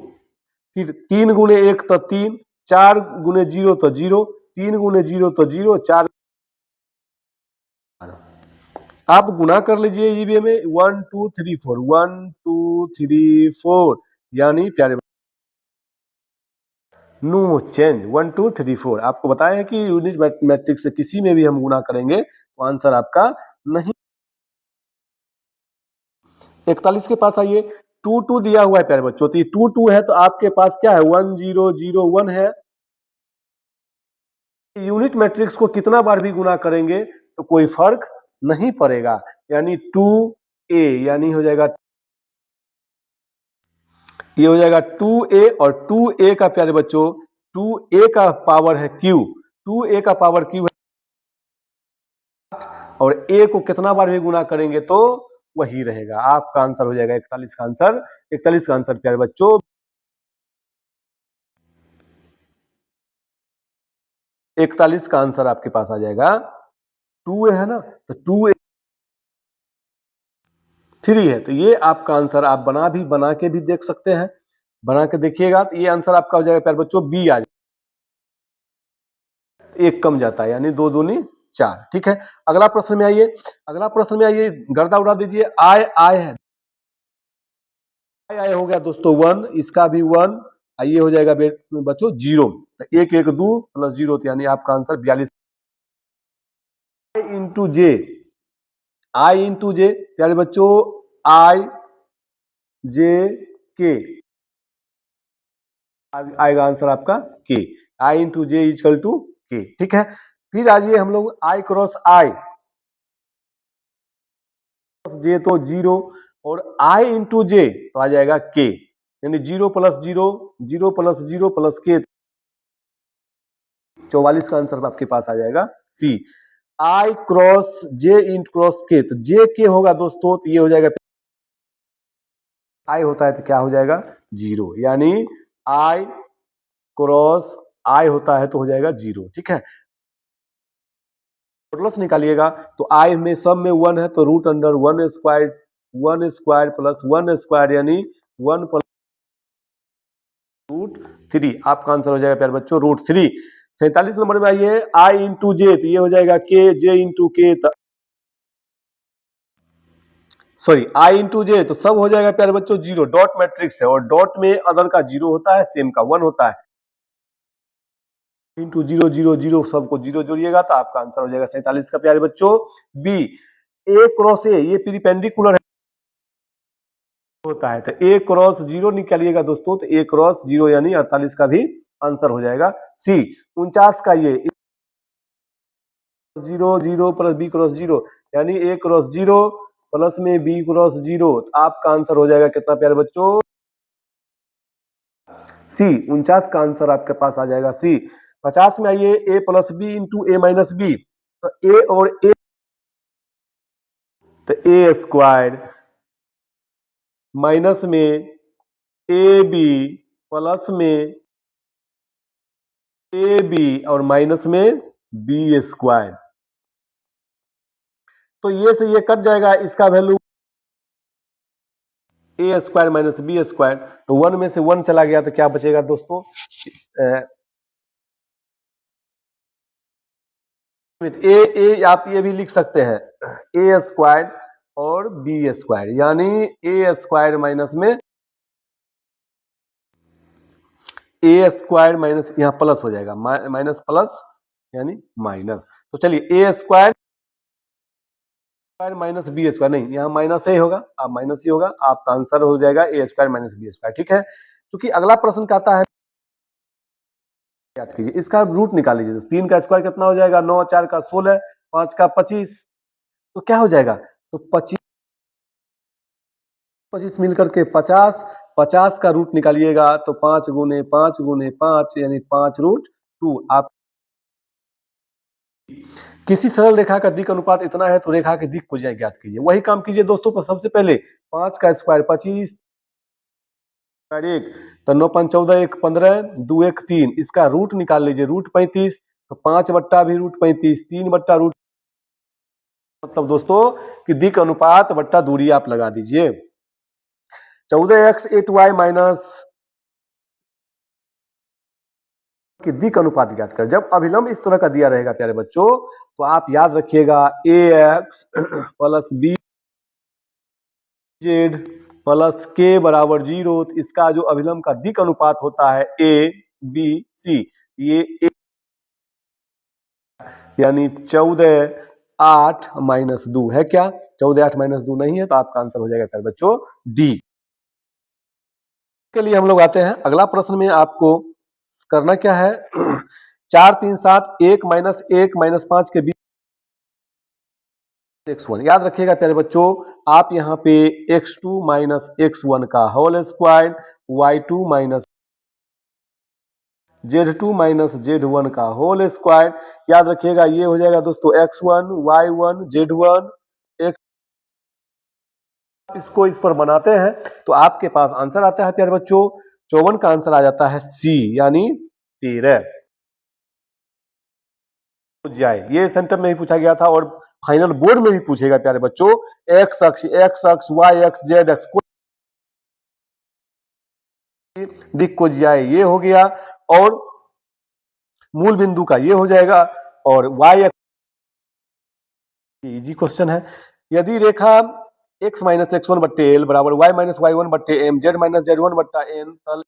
फिर 3 गुने 1 तो 3, 4 गुने 0 तो 0, 3 गुने 0 तो 0, 4। आप गुना कर लीजिए ईवीएम में, 1 2 3 4 1 2 3 4, यानी प्यारे नो चेंज 1 2 3 4। आपको बताया है कि यूनिट मैट्रिक्स से किसी में भी हम गुना करेंगे तो आंसर आपका नहीं। 41 के पास आइए, 2 2 दिया हुआ है प्यारे बच्चों, तो ये 2 2 है, तो आपके पास क्या है, 1 0 0 1 है। यूनिट मैट्रिक्स को कितना बार भी गुना करेंगे तो कोई फर्क नहीं पड़ेगा, यानी 2a, यानी हो जाएगा, ये हो जाएगा 2a, और 2a का प्यारे बच्चों 2a का पावर है q, 2a का पावर q है, और a को कितना बार भी गुना करेंगे तो वही रहेगा। आपका आंसर हो जाएगा 41 का आंसर, 41 का आंसर प्यारे बच्चों 41 का आंसर आपके पास आ जाएगा 2a है ना, तो 2a 3 है, तो ये आपका आंसर आप बना के भी देख सकते हैं, बना के देखिएगा तो ये आंसर आपका हो जाएगा प्यारे बच्चों बी आ जाएगा, एक कम जाता है, यानी 2 दूनी 4। ठीक है, अगला प्रश्न में आइए। अगला प्रश्न में आइए, गर्दा उड़ा दीजिए। आय है, आय हो गया दोस्तों 1, इसका भी 1, ये हो जाएगा बच्चों 0। तो 1 1 2 प्लस 0, तो यानी आपका आंसर 42। आई इंटू जे, आई इंटू जे प्यारे बच्चों, आई जे के आएगा आंसर आपका के। आई इंटू जे इजकल टू के। ठीक है, फिर आइए हम लोग आई क्रॉस आई, जे तो 0, और आई इंटू जे तो आ जाएगा के, यानी 0 प्लस 0, 0 प्लस 0 प्लस के, 44 का आंसर आपके पास आ जाएगा सी। आई क्रॉस जे इंटू क्रॉस के, तो जे के होगा दोस्तों, तो ये हो जाएगा, आई होता है तो क्या हो जाएगा 0, यानी आई क्रॉस आई होता है तो हो जाएगा 0। ठीक है, मॉडुलस निकालिएगा, तो आई में सब में 1 है, तो root under 1 square plus 1 square, यानी 1 प्लस रूट 3, आपका आंसर हो जाएगा प्यारे बच्चों रूट 3। 47 नंबर में आइए, आई इंटू जे, तो ये हो जाएगा के, जे इंटू के, सॉरी आई इंटू जे, तो सब हो जाएगा प्यारे बच्चों 0, डॉट मैट्रिक्स है, और डॉट में अदर का 0 होता है, सेम का 1 होता है, इंटू 0 0 0, सबको 0 जोड़िएगा तो आपका आंसर हो जाएगा 47 का प्यारे बच्चों बी। ए क्रॉस ए, ये पेरिपेंडिकुलर होता है, तो ए क्रॉस 0 निकालिएगा दोस्तों, तो ए क्रॉस 0 यानी 48 का भी आंसर हो जाएगा सी। 49 का ये 0 0 प्लस बी क्रॉस 0, यानी ए क्रॉस 0 प्लस में बी क्रॉस 0, तो आपका आंसर हो जाएगा कितना प्यारे बच्चों सी। 49 का आंसर आपके पास आ जाएगा सी। 50 में आइए, ए प्लस बी इंटू ए माइनस बी, तो ए और ए, तो ए स्क्वायर माइनस में ए बी प्लस में ए बी और माइनस में बी स्क्वायर, तो ये से ये कट जाएगा, इसका वैल्यू ए स्क्वायर माइनस बी स्क्वायर, तो 1 में से 1 चला गया, तो क्या बचेगा दोस्तों, ए आप ये भी लिख सकते हैं, ए स्क्वायर और बी स्क्वायर, यानी ए स्क्वायर माइनस में ए स्क्वायर माइनस, यहां प्लस हो जाएगा, माइनस प्लस यानी माइनस, तो चलिए ए स्क्वायर माइनस बी स्क्वायर, नहीं यहाँ माइनस ही होगा, आप माइनस ही होगा, आपका आंसर हो जाएगा ए स्क्वायर माइनस बी स्क्वायर। ठीक है, क्योंकि अगला प्रश्न कहता है, याद कीजिए, इसका रूट निकाल लीजिए, तो 3 का स्क्वायर कितना हो जाएगा, 9, 4 का 16, 5 का 25, तो क्या हो जाएगा, तो 25 मिलकर के 50, 50 का रूट निकालिएगा, तो 5 गुने 5 गुने 5 यानी 5 रूट 2। आप किसी सरल रेखा का दिक् अनुपात इतना है, तो रेखा के दिक् को ज्ञात कीजिए। वही काम कीजिए दोस्तों, पर सबसे पहले 5 का स्क्वायर 25, 1, तो 9 5 14, 1 15, 2 1 3, इसका रूट निकाल लीजिए, रूट 35, तो 5 बट्टा भी रूट 35, 3 बट्टा रूट, मतलब दोस्तों कि दिक् अनुपात बट्टा दूरी आप लगा दीजिए। 14x 8y माइनस कि दिक् अनुपात ज्ञात कर। जब अभिलंब इस तरह का दिया रहेगा प्यारे बच्चों, तो आप याद रखिएगा ax plus b z plus के बराबर 0, तो इसका जो अभिलंब का दिक् अनुपात होता है ए बी सी, ये यानी 14 8 माइनस 2 है क्या, 14 8 माइनस 2 नहीं है, तो आपका आंसर हो जाएगा प्यारे बच्चों डी। के लिए हम लोग आते हैं अगला प्रश्न में, आपको करना क्या है 4 3 7 1 माइनस 1 माइनस 5 के बीच x1, याद रखिएगा प्यारे बच्चों, आप यहाँ पे x2 माइनस x1 का whole square, y2 minus z2 minus z1 का होल स्क्वायर, याद रखिएगा ये हो जाएगा दोस्तों x1 y1 z1 x, इसको इस पर बनाते हैं तो आपके पास आंसर आता है प्यारे बच्चों 54 का आंसर आ जाता है सी, यानी 13 जाए। ये सेंटर में ही पूछा गया था और फाइनल बोर्ड में भी पूछेगा प्यारे बच्चों, एक्स अक्ष वाई एक्स जेड एक्स दिख को जाए, ये हो गया, और मूल बिंदु का ये हो जाएगा, और वाई इजी क्वेश्चन है। यदि रेखा x माइनस एक्स वन बट्टे एल बराबर y माइनस वाई वन बट्टे m z minus z one बट्टा एन तल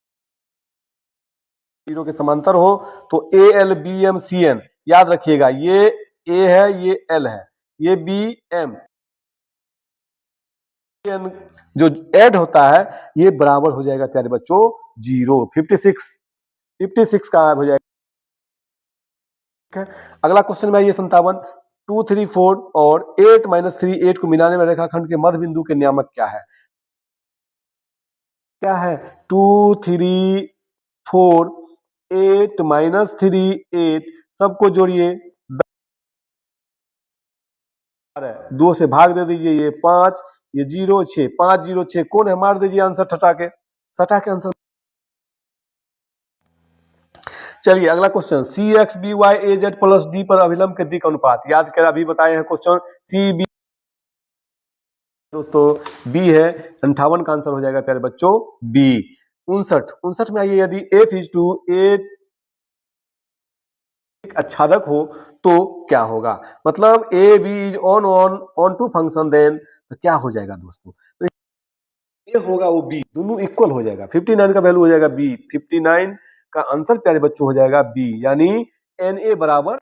जीरो के समांतर हो तो a l b m c n, याद रखिएगा ये ए है, ये एल है, ये बी एम एन जो ऐड होता है ये बराबर हो जाएगा प्यारे बच्चों 0। 56 का हो जाएगा। अगला क्वेश्चन में आइए 57। 2, 3, 4 और 8 माइनस 3 8 को मिलाने में रेखाखंड के मध्य बिंदु के नियामक क्या है? क्या है? 2, 3, 4, 8 माइनस 3 8 सबको जोड़िए 2 से भाग दे दीजिए, ये 5, ये 0 6 5 0 6 कौन है? मार दीजिए आंसर सटा के आंसर। चलिए अगला क्वेश्चन सी एक्स बी वाई ए जेड प्लस डी पर अभिलंब के दिक् अनुपात, याद कर अभी बताए हैं क्वेश्चन सी बी दोस्तों बी है 58 का आंसर हो जाएगा प्यारे बच्चों बी। 59 में आइए यदि एफ इज टू ए आच्छादक हो तो क्या होगा? मतलब a b is onto function then तो क्या हो जाएगा दोस्तों? तो ये होगा वो बी, दोनों इक्वल हो जाएगा। 59 का वैल्यू हो जाएगा बी। 59 का आंसर प्यारे बच्चों हो जाएगा बी, यानी एन ए बराबर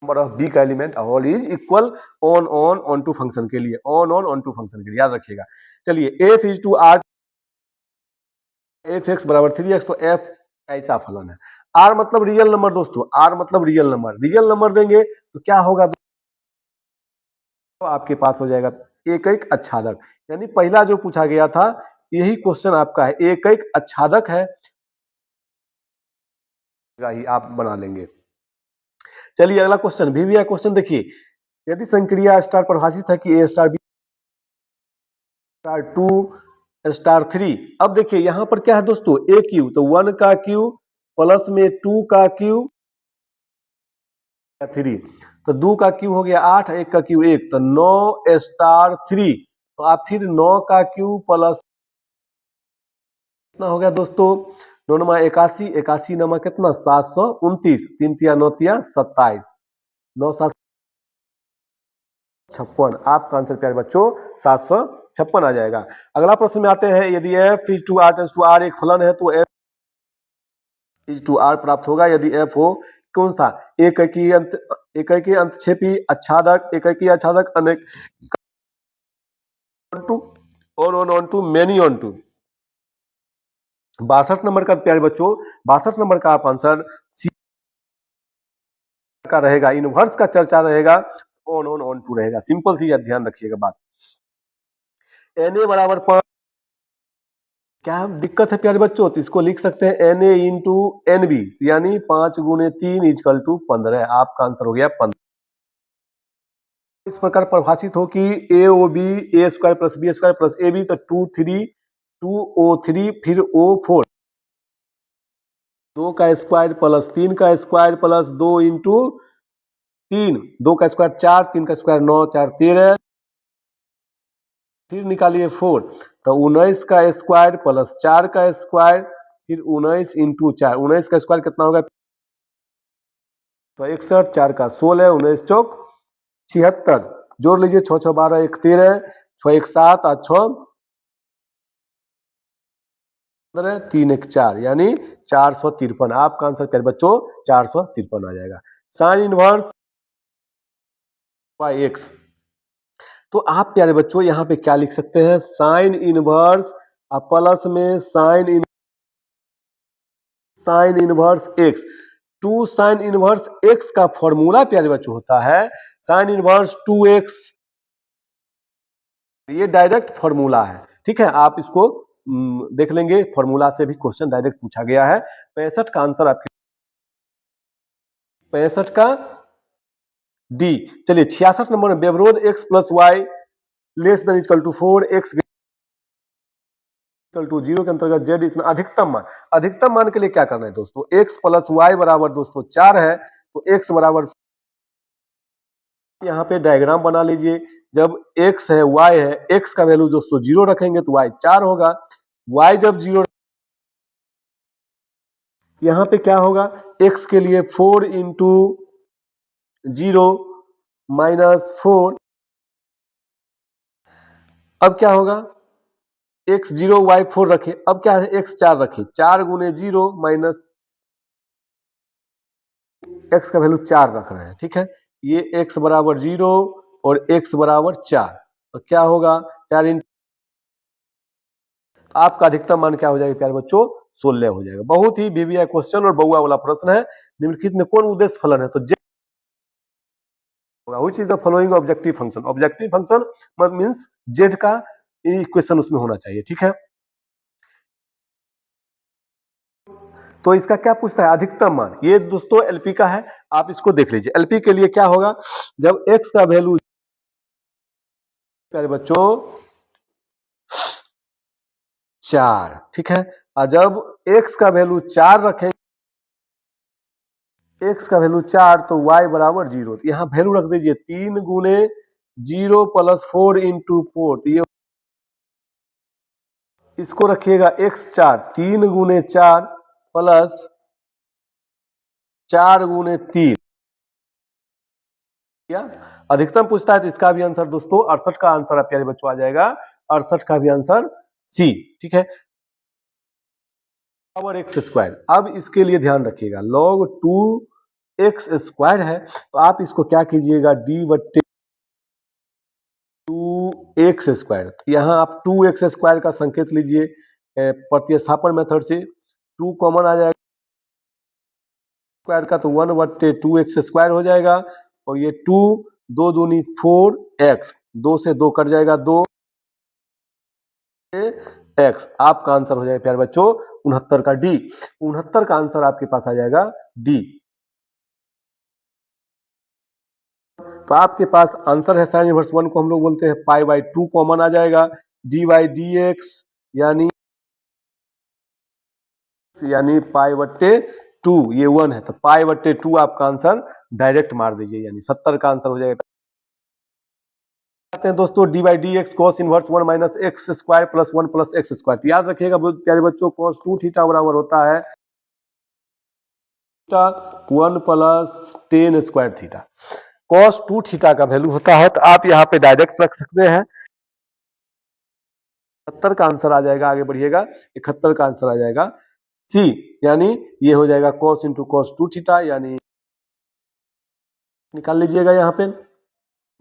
नंबर ऑफ बी का element all is equal onto function के लिए, ऑन टू फंक्शन के लिए याद रखिएगा। चलिए f is to r f x बराबर 3x तो एफ ऐसा फलन है। आर मतलब रियल नंबर दोस्तों, आर मतलब रियल नंबर देंगे तो क्या होगा? तो आपके पास हो जाएगा एक आच्छादक, यानी पहला जो पूछा गया था यही क्वेश्चन आपका है, एक आच्छादक है ही आप बना लेंगे। चलिए अगला क्वेश्चन भी क्वेश्चन देखिए, यदि संक्रिया स्टार परिभाषित है कि ए स्टार बी स्टार 2 स्टार 3, अब देखिए यहां पर क्या है दोस्तों ए क्यू, तो 1 का क्यू प्लस में 2 का क्यू 3, तो 2 का क्यू हो गया 8, 1 का क्यू 1, तो 9 स्टार 3, तो आप फिर 9 का क्यू प्लस कितना हो गया दोस्तों? 9 नमा 81, 81 नमा कितना 729, 3 तिया 9 तिया 27, 9 7 56, आपका आंसर प्यारे बच्चों 756 आ जाएगा। अगला प्रश्न में आते हैं, यदि f is to r tends to r एक फलन है तो एफ इज टू आर प्राप्त होगा यदि एफ हो कौन सा? एक ही अंतक्षेपी आच्छादक, एक आच्छादक अनेक onto many onto. 62 number का प्यारे बच्चों 62 नंबर का आप आंसर सी का रहेगा, इनवर्स का चर्चा रहेगा, ऑन टू रहेगा। सिंपल सी ध्यान रखिएगा बात। एन ए बराबर 5, क्या दिक्कत है प्यारे बच्चों? तो इसको लिख सकते हैं n a into n b, यानी 5 गुने 3 इजकल टू 15, आपका आंसर हो गया 15। इस प्रकार परिभाषित हो कि A O B A square plus B square plus A B, तो 2 ओ 3 फिर ओ 4, 2 का स्क्वायर प्लस 3 का स्क्वायर प्लस 2 इंटू 3, 2 का स्क्वायर 4, 3 का स्क्वायर 9 4 13, फिर निकालिए 4, तो 19 का स्क्वायर प्लस 4 का स्क्वायर फिर 19 इंटू 4, 19 का स्क्वायर कितना होगा? तो 61, 4 का 16, 19 चौक 76, जोड़ लीजिए 6 6 12 1 13, 6 1 7 और 6 3 1 4, यानी 453, आपका आंसर प्यारे बच्चों 453 आ जाएगा। साइन इनवर्स बाय एक्स, तो आप प्यारे बच्चों यहां पे क्या लिख सकते हैं? साइन इनवर्स प्लस में sign inverse x, 2 sign inverse x का फॉर्मूला प्यारे बच्चों होता है साइन इनवर्स 2x, ये डायरेक्ट फॉर्मूला है, ठीक है, आप इसको देख लेंगे, फॉर्मूला से भी क्वेश्चन डायरेक्ट पूछा गया है। 65 का आंसर आपके 65 का डी। चलिए 66 नंबर में व्यवरोध x plus y less than equal to 4 x equal to 0 के अंतर्गत z इतना अधिकतम मान के लिए क्या करना है दोस्तों? x प्लस वाई बराबर दोस्तों 4 है, तो x बराबर, यहाँ पे डायग्राम बना लीजिए, जब x है y है, x का वैल्यू दोस्तों 0 रखेंगे तो y 4 होगा, y जब 0, यहाँ पे क्या होगा? x के लिए 4 इंटू 0 -4। अब क्या होगा, x0 y4 रखे, अब क्या है x4 रखे, 4 गुने 0 माइनस x का वैल्यू 4 रख रहे हैं, ठीक है। ये x बराबर 0 और x बराबर 4, तो क्या होगा 4 इन, आपका अधिकतम मान क्या हो जाएगा प्यारे बच्चों, 16 हो जाएगा। बहुत ही वीवीआई क्वेश्चन और बहुआ वाला प्रश्न है। निम्नलिखित में कौन उद्देश्य फलन है, तो z होगा, which is the following objective function. Objective function means z का इक्वेशन उसमें होना चाहिए, ठीक है। तो इसका क्या पूछता है, अधिकतम मान। ये दोस्तों एलपी का है, आप इसको देख लीजिए। एलपी के लिए क्या होगा, जब x का वैल्यू प्यारे बच्चों 4, ठीक है, और जब x का वैल्यू 4 रखें, x का वैल्यू 4 तो y बराबर 0, तो यहां वैल्यू रख दीजिए 3 गुने 0 प्लस 4 इंटू 4, तो ये इसको रखिएगा x4, 3 गुने 4 प्लस 4 गुने 3, क्या अधिकतम पूछता है, तो इसका भी आंसर दोस्तों 68 का आंसर आप प्यारे बच्चों आ जाएगा, 68 का भी आंसर सी, ठीक है। पावर एक्स स्क्वायर, अब इसके लिए ध्यान रखिएगा, log 2x स्क्वायर है, तो आप इसको क्या कीजिएगा, d बट्टे 2x स्क्वायर, यहां आप 2x स्क्वायर का संकेत लीजिए प्रतिस्थापन मेथड से, 2 कॉमन आ जाएगा स्क्वायर का, तो 1 बट्टे 2x स्क्वायर हो जाएगा, और ये 2 2 दूनी 4x, 2 से 2 कट जाएगा, 2 x, आपका आंसर हो जाएगा प्यारे बच्चों 69 का डी। 69 का आंसर आपके पास आ जाएगा डी। तो आपके पास आंसर है साइन इनवर्स 1 को हम लोग बोलते हैं पाई बाई 2 कॉमन आ जाएगा, डी बाई डी एक्स यानी पाई बट्टे 2, ये 1 है, तो पाई बट्टे 2 आपका आंसर डायरेक्ट मार दीजिए, यानी 70 का आंसर हो जाएगा। हैं दोस्तों D by d x cos inverse 1 minus x square plus 1 plus x square, तो याद रखिएगा प्यारे बच्चों, कॉस 2 थीटा बराबर होता है 1 plus ten square theta. Cos 2 theta का वैल्यू होता है, तो आप यहाँ पे डायरेक्ट रख सकते हैं, 71 का आंसर आ जाएगा, आगे बढ़िएगा 71 का आंसर आ जाएगा सी, यानी ये हो जाएगा कॉस इंटू कॉस 2 थीटा, यानी निकाल लीजिएगा यहाँ पे,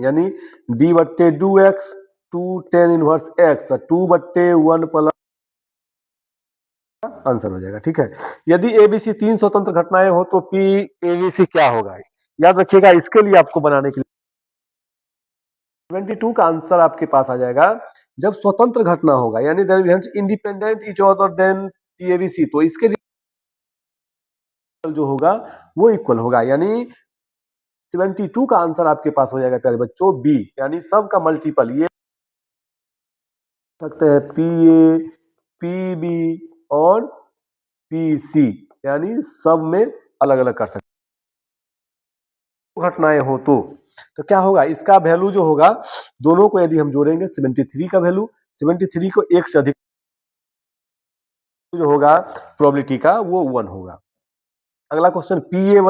यानी डी बट्टे 2x 2 टेन इनवर्स x, तो 2 बट्टे 1 प्लस आंसर हो जाएगा, ठीक है। यदि एबीसी 3 स्वतंत्र घटनाएं हो तो पी एबीसी क्या होगा, याद रखिएगा। इसके लिए आपको बनाने के लिए 72 का आंसर आपके पास आ जाएगा, जब स्वतंत्र घटना होगा, यानी इंडिपेंडेंट इच अदर देन टीएबीसी, तो इसके लिए जो होगा वो इक्वल होगा, यानी 72 का आंसर आपके पास हो जाएगा प्यारे बच्चों बी, यानी सब का मल्टीपल, ये सकते हैं पी ए, पी बी और पी सी, यानी सब में अलग अलग कर सकते घटनाएं हो तो क्या होगा, इसका वैल्यू जो होगा, दोनों को यदि हम जोड़ेंगे 73 का वैल्यू, 73 को 1 से अधिक जो होगा प्रोबेबिलिटी का वो 1 होगा। अगला question, P A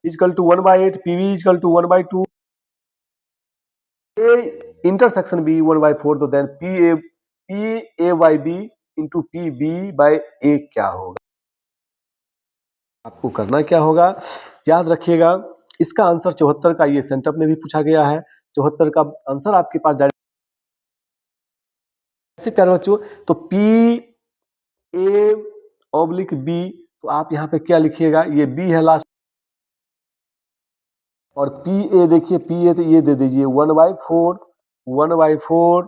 is equal to 1/8, P B is equal to 1/2, A intersection B 1/4, तो then P A by B into P B by A क्या होगा। आपको करना क्या होगा, याद रखिएगा, इसका आंसर 74 का, ये सेंटअप में भी पूछा गया है, 74 का आंसर आपके पास डायरेक्ट प्यारे बच्चों, तो पी ए ऑब्लिक बी, तो आप यहाँ पे क्या लिखिएगा, ये बी है लास्ट, और पी ए देखिए, पी ए तो ये दे दीजिए 1/4,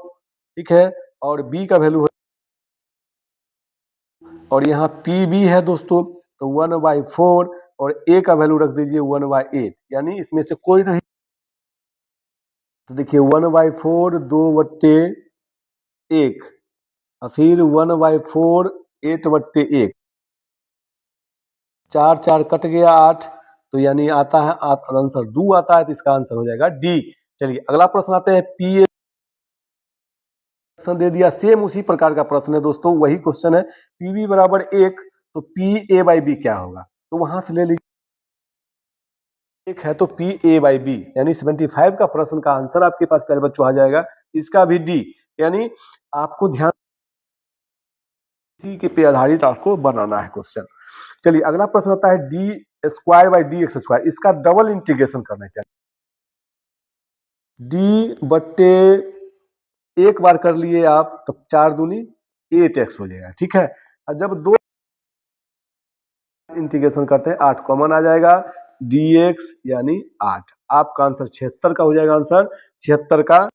ठीक है, और बी का वैल्यू है, और यहाँ पी बी है दोस्तों, तो 1/4, और ए का वैल्यू रख दीजिए 1/8, यानी इसमें से कोई नहीं, तो देखिए 1/4 2/1, और फिर 1/4 8/1, 4 4 कट गया 8, तो यानी आता है आंसर 2 आता है, तो इसका आंसर हो जाएगा डी। चलिए अगला प्रश्न आते हैं, पी ए दे दिया, सेम उसी प्रकार का प्रश्न है दोस्तों, वही क्वेश्चन है, पी बी बराबर 1, तो पी ए बाई बी क्या होगा, तो वहां से ले लीजिए एक है तो पी ए बाई बी, यानी 75 का प्रश्न का आंसर आपके पास प्यारे बच्चों आ जाएगा। इसका भी डी, यानी आपको ध्यान इसी के पे आधारित आपको बनाना है क्वेश्चन। चलिए अगला प्रश्न आता है D square by d x square, इसका डबल इंटीग्रेशन करना है। डी बट्टे एक बार कर लिए आप तो 4 दूनी 8 एक्स हो जाएगा, ठीक है। और जब दो इंटीग्रेशन करते हैं 8 कॉमन आ जाएगा, डी एक्स यानी 8। आपका आंसर 76 का हो जाएगा। आंसर 76 का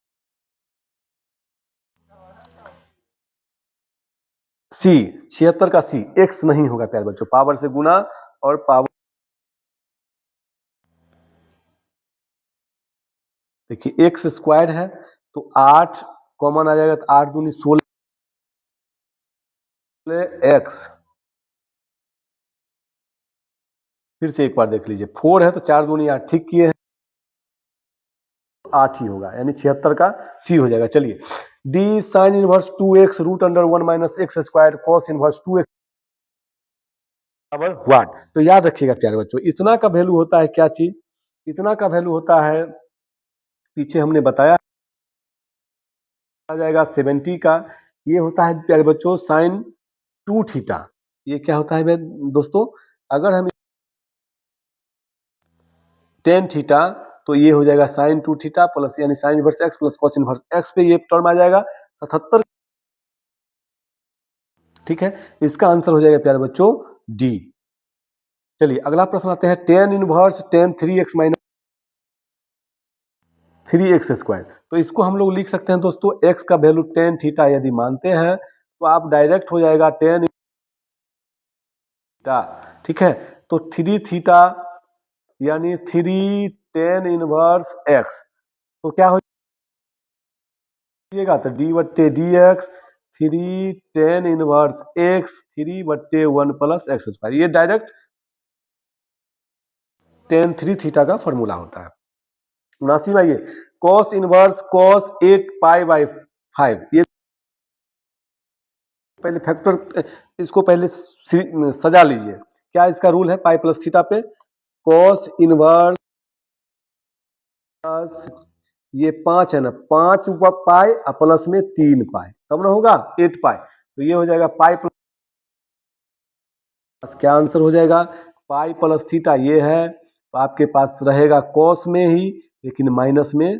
सी, 76 का सी, एक्स नहीं होगा प्यारे बच्चों, पावर से गुना और पावर, देखिए एक्स स्क्वायर है तो 8 कॉमन आ जाएगा, तो 8 दूनी 16 एक्स। फिर से एक बार देख लीजिए, 4 है तो 4 दूनी 8, ठीक किए हैं, 8 ही होगा, यानी 76 का सी हो जाएगा। चलिए d sine inverse 2x root under 1 minus x square cos inverse 2x बराबर 1। तो याद रखिएगा प्यारे बच्चों, इतना का वैल्यू होता है क्या चीज, इतना का वैल्यू होता है, पीछे हमने बताया आ जाएगा 70 का, ये होता है प्यारे बच्चों साइन 2 थीटा। ये क्या होता है दोस्तों, अगर हम टेन थीटा तो ये हो जाएगा साइन 2 थीटा प्लस यानी sign inverse x plus cos inverse x पे ये टर्म आ जाएगा 77, ठीक है। इसका आंसर हो जाएगा प्यारे बच्चों डी। चलिए अगला प्रश्न आते हैं tan inverse tan 3x minus 3x square. तो इसको हम लोग लिख सकते हैं दोस्तों, x का वैल्यू टेन थीटा यदि मानते हैं तो आप डायरेक्ट हो जाएगा टेन थीटा, ठीक है। तो 3 थीटा यानी 3 टेन इनवर्स x, तो क्या हो जाएगा, तो डी बट्टे D x 3 tan inverse x 3 बट्टे 1 प्लस एक्स स्क्वायर, ये डायरेक्ट टेन 3 थीटा का फॉर्मूला होता है। 79 आइए cos inverse cos 8 pi by 5, ये पहले फैक्टर, इसको पहले सजा लीजिए। क्या इसका रूल है पाई प्लस थीटा पे, कॉस इनवर्स ये 5 है ना, 5 ऊपर पाई प्लस में 3 पाई, तब ना होगा 8 पाई, तो ये हो जाएगा पाई प्लस, क्या आंसर हो जाएगा, पाई प्लस थीटा ये है, तो आपके पास रहेगा कॉस में ही लेकिन माइनस में,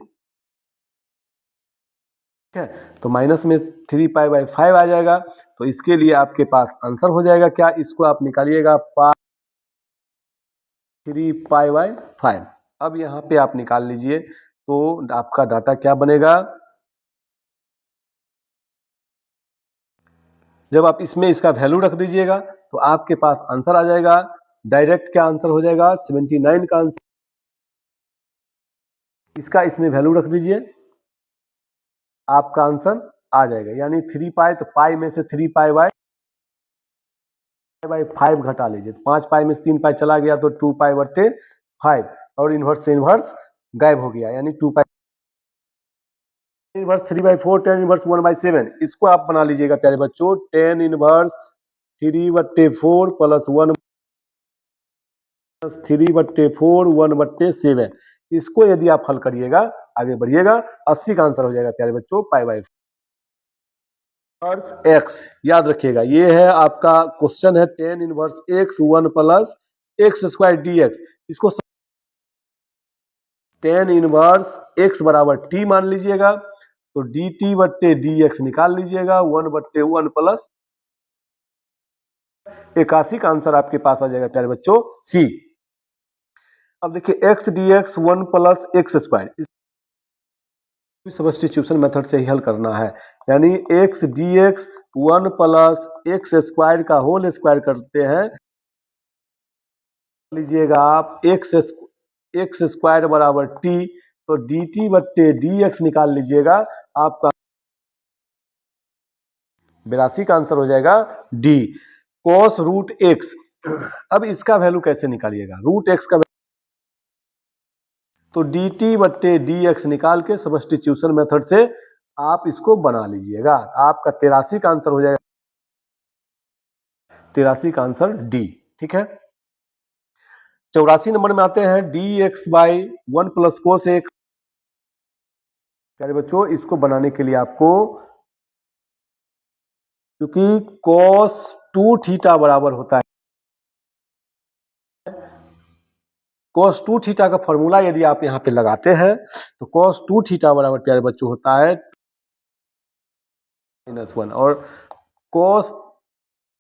ठीक है। तो माइनस में 3 पाई बाई 5 आ जाएगा, तो इसके लिए आपके पास आंसर हो जाएगा क्या, इसको आप निकालिएगा पाई 3 पाई बाई 5। अब यहाँ पे आप निकाल लीजिए तो आपका डाटा क्या बनेगा, जब आप इसमें इसका वैल्यू रख दीजिएगा तो आपके पास आंसर आ जाएगा, डायरेक्ट क्या आंसर हो जाएगा 79 का आंसर। इसका इसमें वैल्यू रख दीजिए, आपका आंसर आ जाएगा, यानी 3 पाई, तो पाई में से 3 पाई बाई 5 घटा लीजिए, तो 5 पाई में से 3 पाई चला गया तो 2 पाई बट्टे 5, और इनवर्स से इनवर्स गायब हो गया, यानी 2 पाई इनवर्स 3/4 टेन इनवर्स 1/7, इसको आप बना लीजिएगा प्यारे बच्चों, टेन इनवर्स 3/4 प्लस 1 3/4 1/7, इसको यदि आप हल करिएगा आगे बढ़िएगा 80 का आंसर हो जाएगा प्यारे बच्चों पाई बाई इनवर्स एक्स। याद रखिएगा ये है आपका क्वेश्चन है tan inverse x 1 plus x square D X, इसको टेन इनवर्स एक्स बराबर टी मान लीजिएगा, तो डी टी बट्टे डी एक्स निकाल लीजिएगा 1/1 प्लस 81 का आंसर आपके पास आ जाएगा प्यारे बच्चों सी। अब देखिए x D x 1 plus x square, substitution method से ही हल करना है, यानी x D x 1 plus x square का होल स्क्वायर करते हैं, लीजिएगा आप एक्स स्क्वायर बराबर टी, तो डी टी बट्टे डी एक्स निकाल लीजिएगा, आपका 82 का आंसर हो जाएगा डी कॉस रूट एक्स। अब इसका वैल्यू कैसे निकालिएगा, रूट एक्स का, तो डी टी बट्टे डी एक्स निकाल के सब्स्टिट्यूशन मेथड से आप इसको बना लीजिएगा, आपका 83 का आंसर हो जाएगा, 83 का आंसर डी, ठीक है। 84 नंबर में आते हैं dx/1 प्लस कोस एक्स। प्यारे बच्चों, इसको बनाने के लिए आपको, क्योंकि cos 2 थीटा बराबर होता है, cos 2 थीटा का फॉर्मूला यदि आप यहां पे लगाते हैं तो cos 2 थीटा बराबर प्यारे बच्चों होता है -1, और cos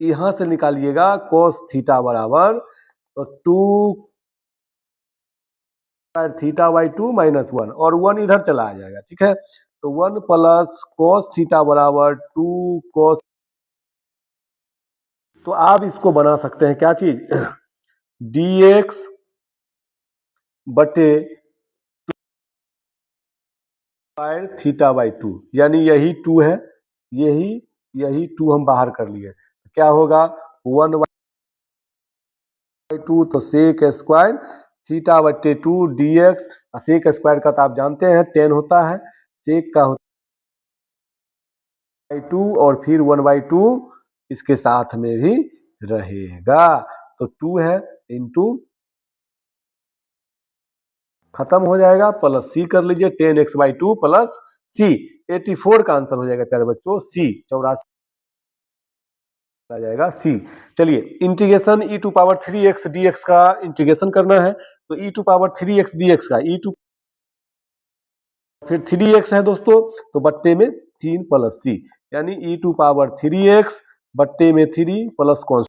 यहां से निकालिएगा cos थीटा बराबर तो 2 थीटा बाई 2 -1, और 1 इधर चला आ जाएगा। ठीक है, तो 1 प्लस cos थीटा बराबर 2 cos। तो आप इसको बना सकते हैं क्या चीज, dx बटे थीटा बाई 2, यानी यही 2 है, यही 2 हम बाहर कर लिए। क्या होगा 1/2 तो सेक स्क्वायर थीटा बटे 2 dx। सेक स्क्वायर का तो आप जानते हैं 10 होता है, सेक का होता है 2 और फिर 1/2 इसके साथ में भी रहेगा, तो 2 है इंटू खत्म हो जाएगा, प्लस सी कर लीजिए 10x/2 प्लस सी। 84 का आंसर हो जाएगा प्यारे बच्चों सी, 84 आ जाएगा सी। चलिए, integration e to power 3x dx का इंटीग्रेशन करना है, तो e to power 3x dx का फिर 3x है दोस्तों, तो बट्टे में 3 प्लस सी, यानी e टू पावर 3x बट्टे में 3 प्लस कौन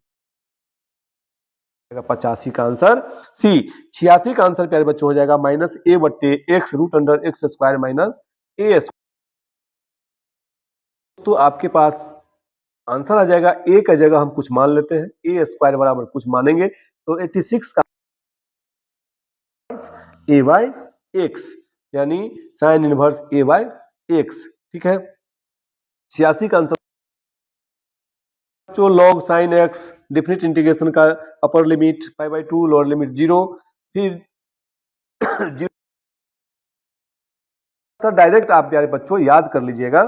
85 का आंसर सी। 86 का आंसर प्यारे बच्चों हो जाएगा -a बट्टे x root under X square minus A square. तो आपके पास आंसर आ जाएगा, a का जगह हम कुछ मान लेते हैं, ए स्क्वायर बराबर कुछ मानेंगे, तो 86 का a बाई एक्स, यानी sine inverse a by x. ठीक है, 86 का आंसर जो log sine x definite integration का अपर लिमिट π/2 लोअर लिमिट 0, फिर सर डायरेक्ट आप प्यारे बच्चों याद कर लीजिएगा,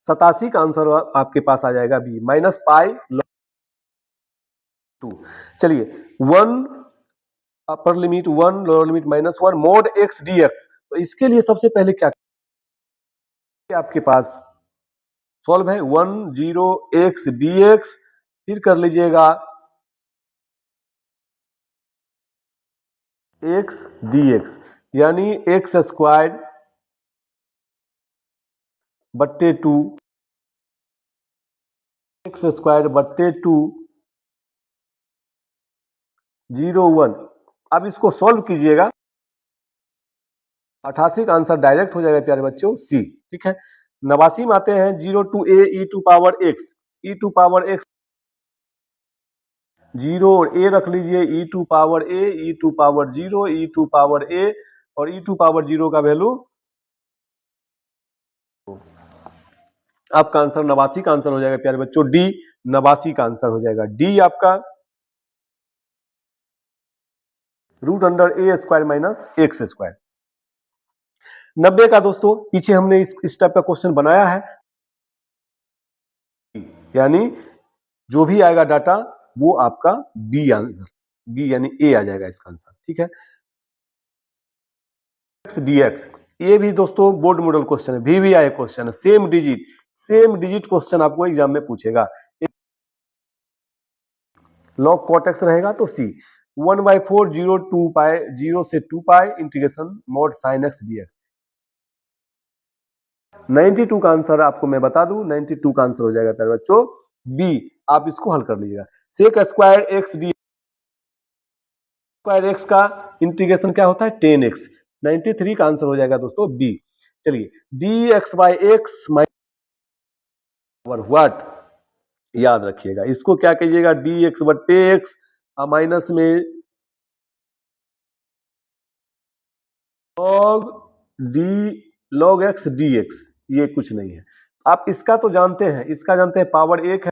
87 का आंसर आपके पास आ जाएगा बी -π/2। चलिए, 1 upper limit 1 lower limit -1 mode x dx, तो इसके लिए सबसे पहले क्या आपके पास सॉल्व है 1 0 x dx, फिर कर लीजिएगा x dx, यानी एक्स स्क्वायर बट्टे 2 एक्स स्क्वायर बट्टे 2 0 1। अब इसको सॉल्व कीजिएगा, 88 का आंसर डायरेक्ट हो जाएगा प्यारे बच्चों सी। ठीक है, 89 में आते हैं 0 to a e to power x, e to power x 0 और a रख लीजिए, e to power a, e to power 0, e to power a, और e टू पावर 0 का वैल्यू, आपका आंसर 89 का आंसर हो जाएगा प्यारे बच्चों डी। 89 का आंसर हो जाएगा डी आपका, रूट अंडर ए स्क्वायर माइनस एक्स स्क्वायर। 90 का दोस्तों पीछे हमने इस टाइप का क्वेश्चन बनाया है, यानी जो भी आएगा डाटा वो आपका बी आंसर, बी यानी ए आ जाएगा इसका आंसर। ठीक है, dx, ये भी दोस्तों बोर्ड मॉडल क्वेश्चन है, VVI क्वेश्चन है, सेम डिजिट क्वेश्चन आपको एग्जाम में पूछेगा। लॉग कॉट एक्स रहेगा तो सी 1/4 0 2 पाई 0 से 2 पाई integration mod sine x dx। 92 का आंसर आपको मैं बता दूं, 92 का आंसर हो जाएगा प्यारे बच्चों बी। आप इसको हल कर लीजिएगा, sec square x d square x का इंटीग्रेशन क्या होता है 10x। 93 का आंसर हो जाएगा दोस्तों बी। चलिए, dx/x व्हाट, याद रखिएगा इसको क्या कहिएगा dx बट्टे एक्स माइनस में log x dx, ये कुछ नहीं है। आप इसका तो जानते हैं, इसका जानते हैं पावर 1 है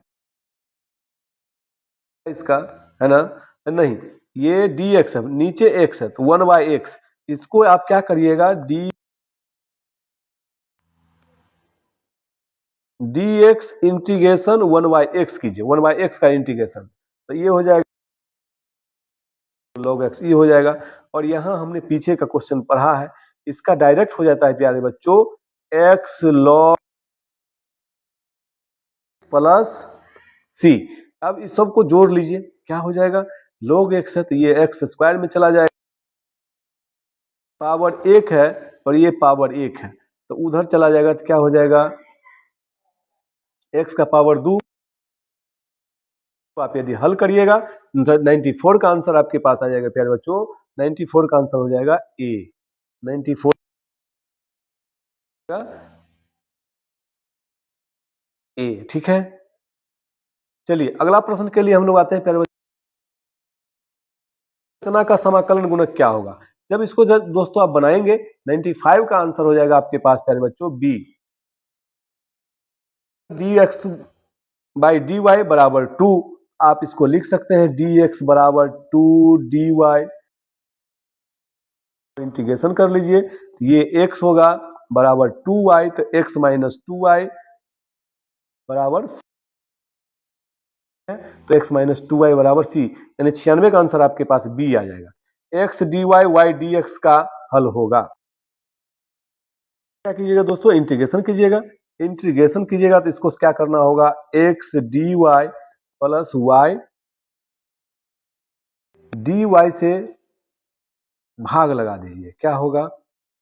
इसका, है ना, नहीं ये dx है, नीचे x है तो 1/x, इसको आप क्या करिएगा dx इंटीग्रेशन 1/x कीजिए, 1/x का इंटीग्रेशन, तो ये हो जाएगा log x ये हो जाएगा। और यहाँ हमने पीछे का क्वेश्चन पढ़ा है, इसका डायरेक्ट हो जाता है प्यारे बच्चों x log प्लस c। अब इस सब को जोड़ लीजिए, क्या हो जाएगा, log x है तो ये x स्क्वायर में चला जाएगा, पावर 1 है और ये पावर 1 है तो उधर चला जाएगा तो क्या हो जाएगा, x का पावर 2। तो आप यदि हल करिएगा 94 का आंसर आपके पास आ जाएगा प्यारे बच्चों, 94 का आंसर हो जाएगा ए, 94 का ए। ठीक है, चलिए अगला प्रश्न के लिए हम लोग आते हैं प्यारे बच्चों, इतना का समाकलन गुणक क्या होगा। जब इसको दोस्तों आप बनाएंगे 95 का आंसर हो जाएगा आपके पास प्यारे बच्चों b, dx by d y बराबर 2। आप इसको लिख सकते हैं dx बराबर 2 dy, इंटीग्रेशन कर लीजिए ये x होगा बराबर 2y, तो x माइनस 2y बराबर तो x माइनस 2y बराबर c, यानी 96 का आंसर आपके पास b आ जाएगा। x dy y dx का हल होगा। क्या कीजिएगा दोस्तों, इंटीग्रेशन कीजिएगा, इंटीग्रेशन कीजिएगा तो इसको क्या करना होगा, x dy plus y dy से भाग लगा दीजिए, क्या होगा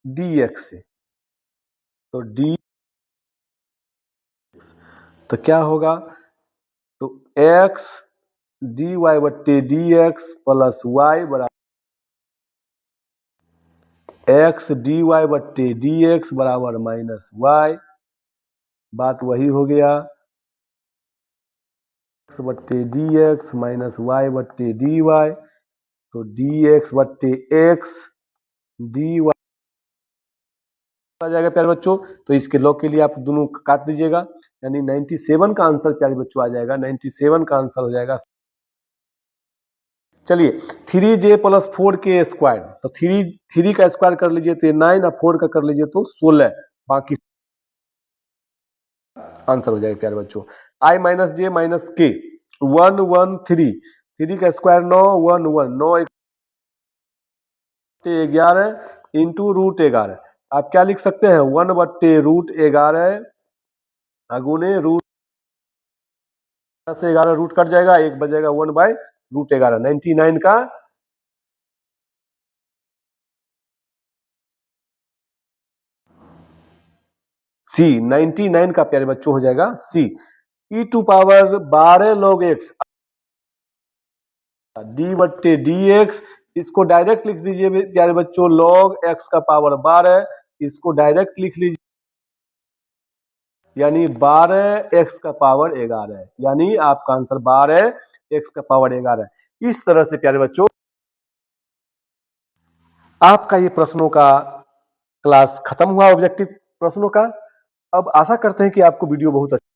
dx से, तो d तो क्या होगा, तो x dy बट्टे dx प्लस y बराबर x dy बट्टे dx बराबर माइनस y, बात वही हो गया, x बट्टे dx माइनस y बट्टे dy, तो dx बट्टे x dy आ जाएगा प्यारे बच्चों। तो इसके लॉग के लिए आप दोनों काट दीजिएगा, यानी 97 का आंसर प्यारे बच्चों आ जाएगा, 97 का आंसर हो जाएगा। चलिए 3j प्लस 4k स्क्वायर, तो 3 का स्क्वायर कर लीजिए तो 9 और 4 का कर लीजिए तो 16, बाकी आंसर हो जाएगा प्यारे बच्चों। i माइनस जे माइनस के 1 1 3, 3 का स्क्वायर 9 1 1 9 11 इंटू रूट 11, आप क्या लिख सकते हैं 1 बट्टे रूट 11 अगुने रूट से 11 रूट कट जाएगा, एक बचेगा 1 बाय रूट 11, 99 का सी, 99 का प्यारे बच्चों हो जाएगा C. E to power 12 log x D बट्टे डी एक्स, इसको डायरेक्ट लिख दीजिए प्यारे बच्चों log x का पावर 12, इसको डायरेक्ट लिख लीजिए, यानी 12x का पावर 11, यानी आपका आंसर 12x का पावर 11। इस तरह से प्यारे बच्चों आपका ये प्रश्नों का क्लास खत्म हुआ, ऑब्जेक्टिव प्रश्नों का। अब आशा करते हैं कि आपको वीडियो बहुत अच्छी,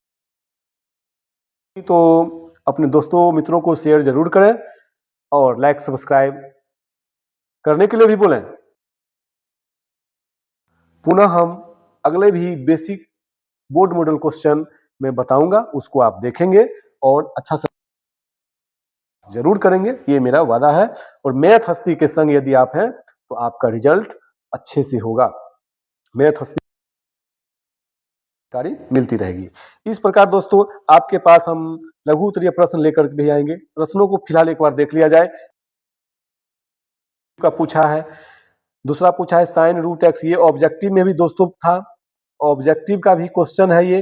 तो अपने दोस्तों मित्रों को शेयर जरूर करें और लाइक सब्सक्राइब करने के लिए भी बोलें। पुनः हम अगले भी बेसिक बोर्ड मॉडल क्वेश्चन में बताऊंगा, उसको आप देखेंगे और अच्छा से जरूर करेंगे, ये मेरा वादा है। और मैथ हस्ती के संग यदि आप हैं तो आपका रिजल्ट अच्छे से होगा, मैथ हस्ती जानकारी मिलती रहेगी। इस प्रकार दोस्तों आपके पास हम लघु उत्तरीय प्रश्न लेकर भी आएंगे। प्रश्नों को फिलहाल एक बार देख लिया जाए। का पूछा है, दूसरा पूछा है साइन रूट एक्स, ये ऑब्जेक्टिव में भी दोस्तों था, ऑब्जेक्टिव का भी क्वेश्चन है ये,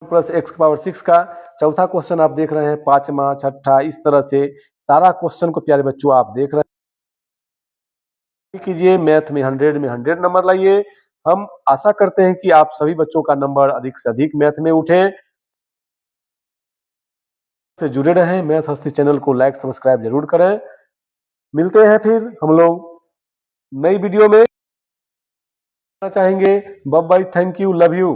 प्लस एक्स पावर 6 का। चौथा क्वेश्चन आप देख रहे हैं, पांचवा छठा, इस तरह से सारा क्वेश्चन को प्यारे बच्चों आप देख रहे हैं। कीजिए मैथ में 100 में 100 नंबर लाइए। हम आशा करते हैं कि आप सभी बच्चों का नंबर अधिक से अधिक मैथ में उठे, से जुड़े रहें। मैथ हस्ती चैनल को लाइक सब्सक्राइब जरूर करें। मिलते हैं फिर हम लोग नई वीडियो में, चाहेंगे। Bye bye, thank you, love you.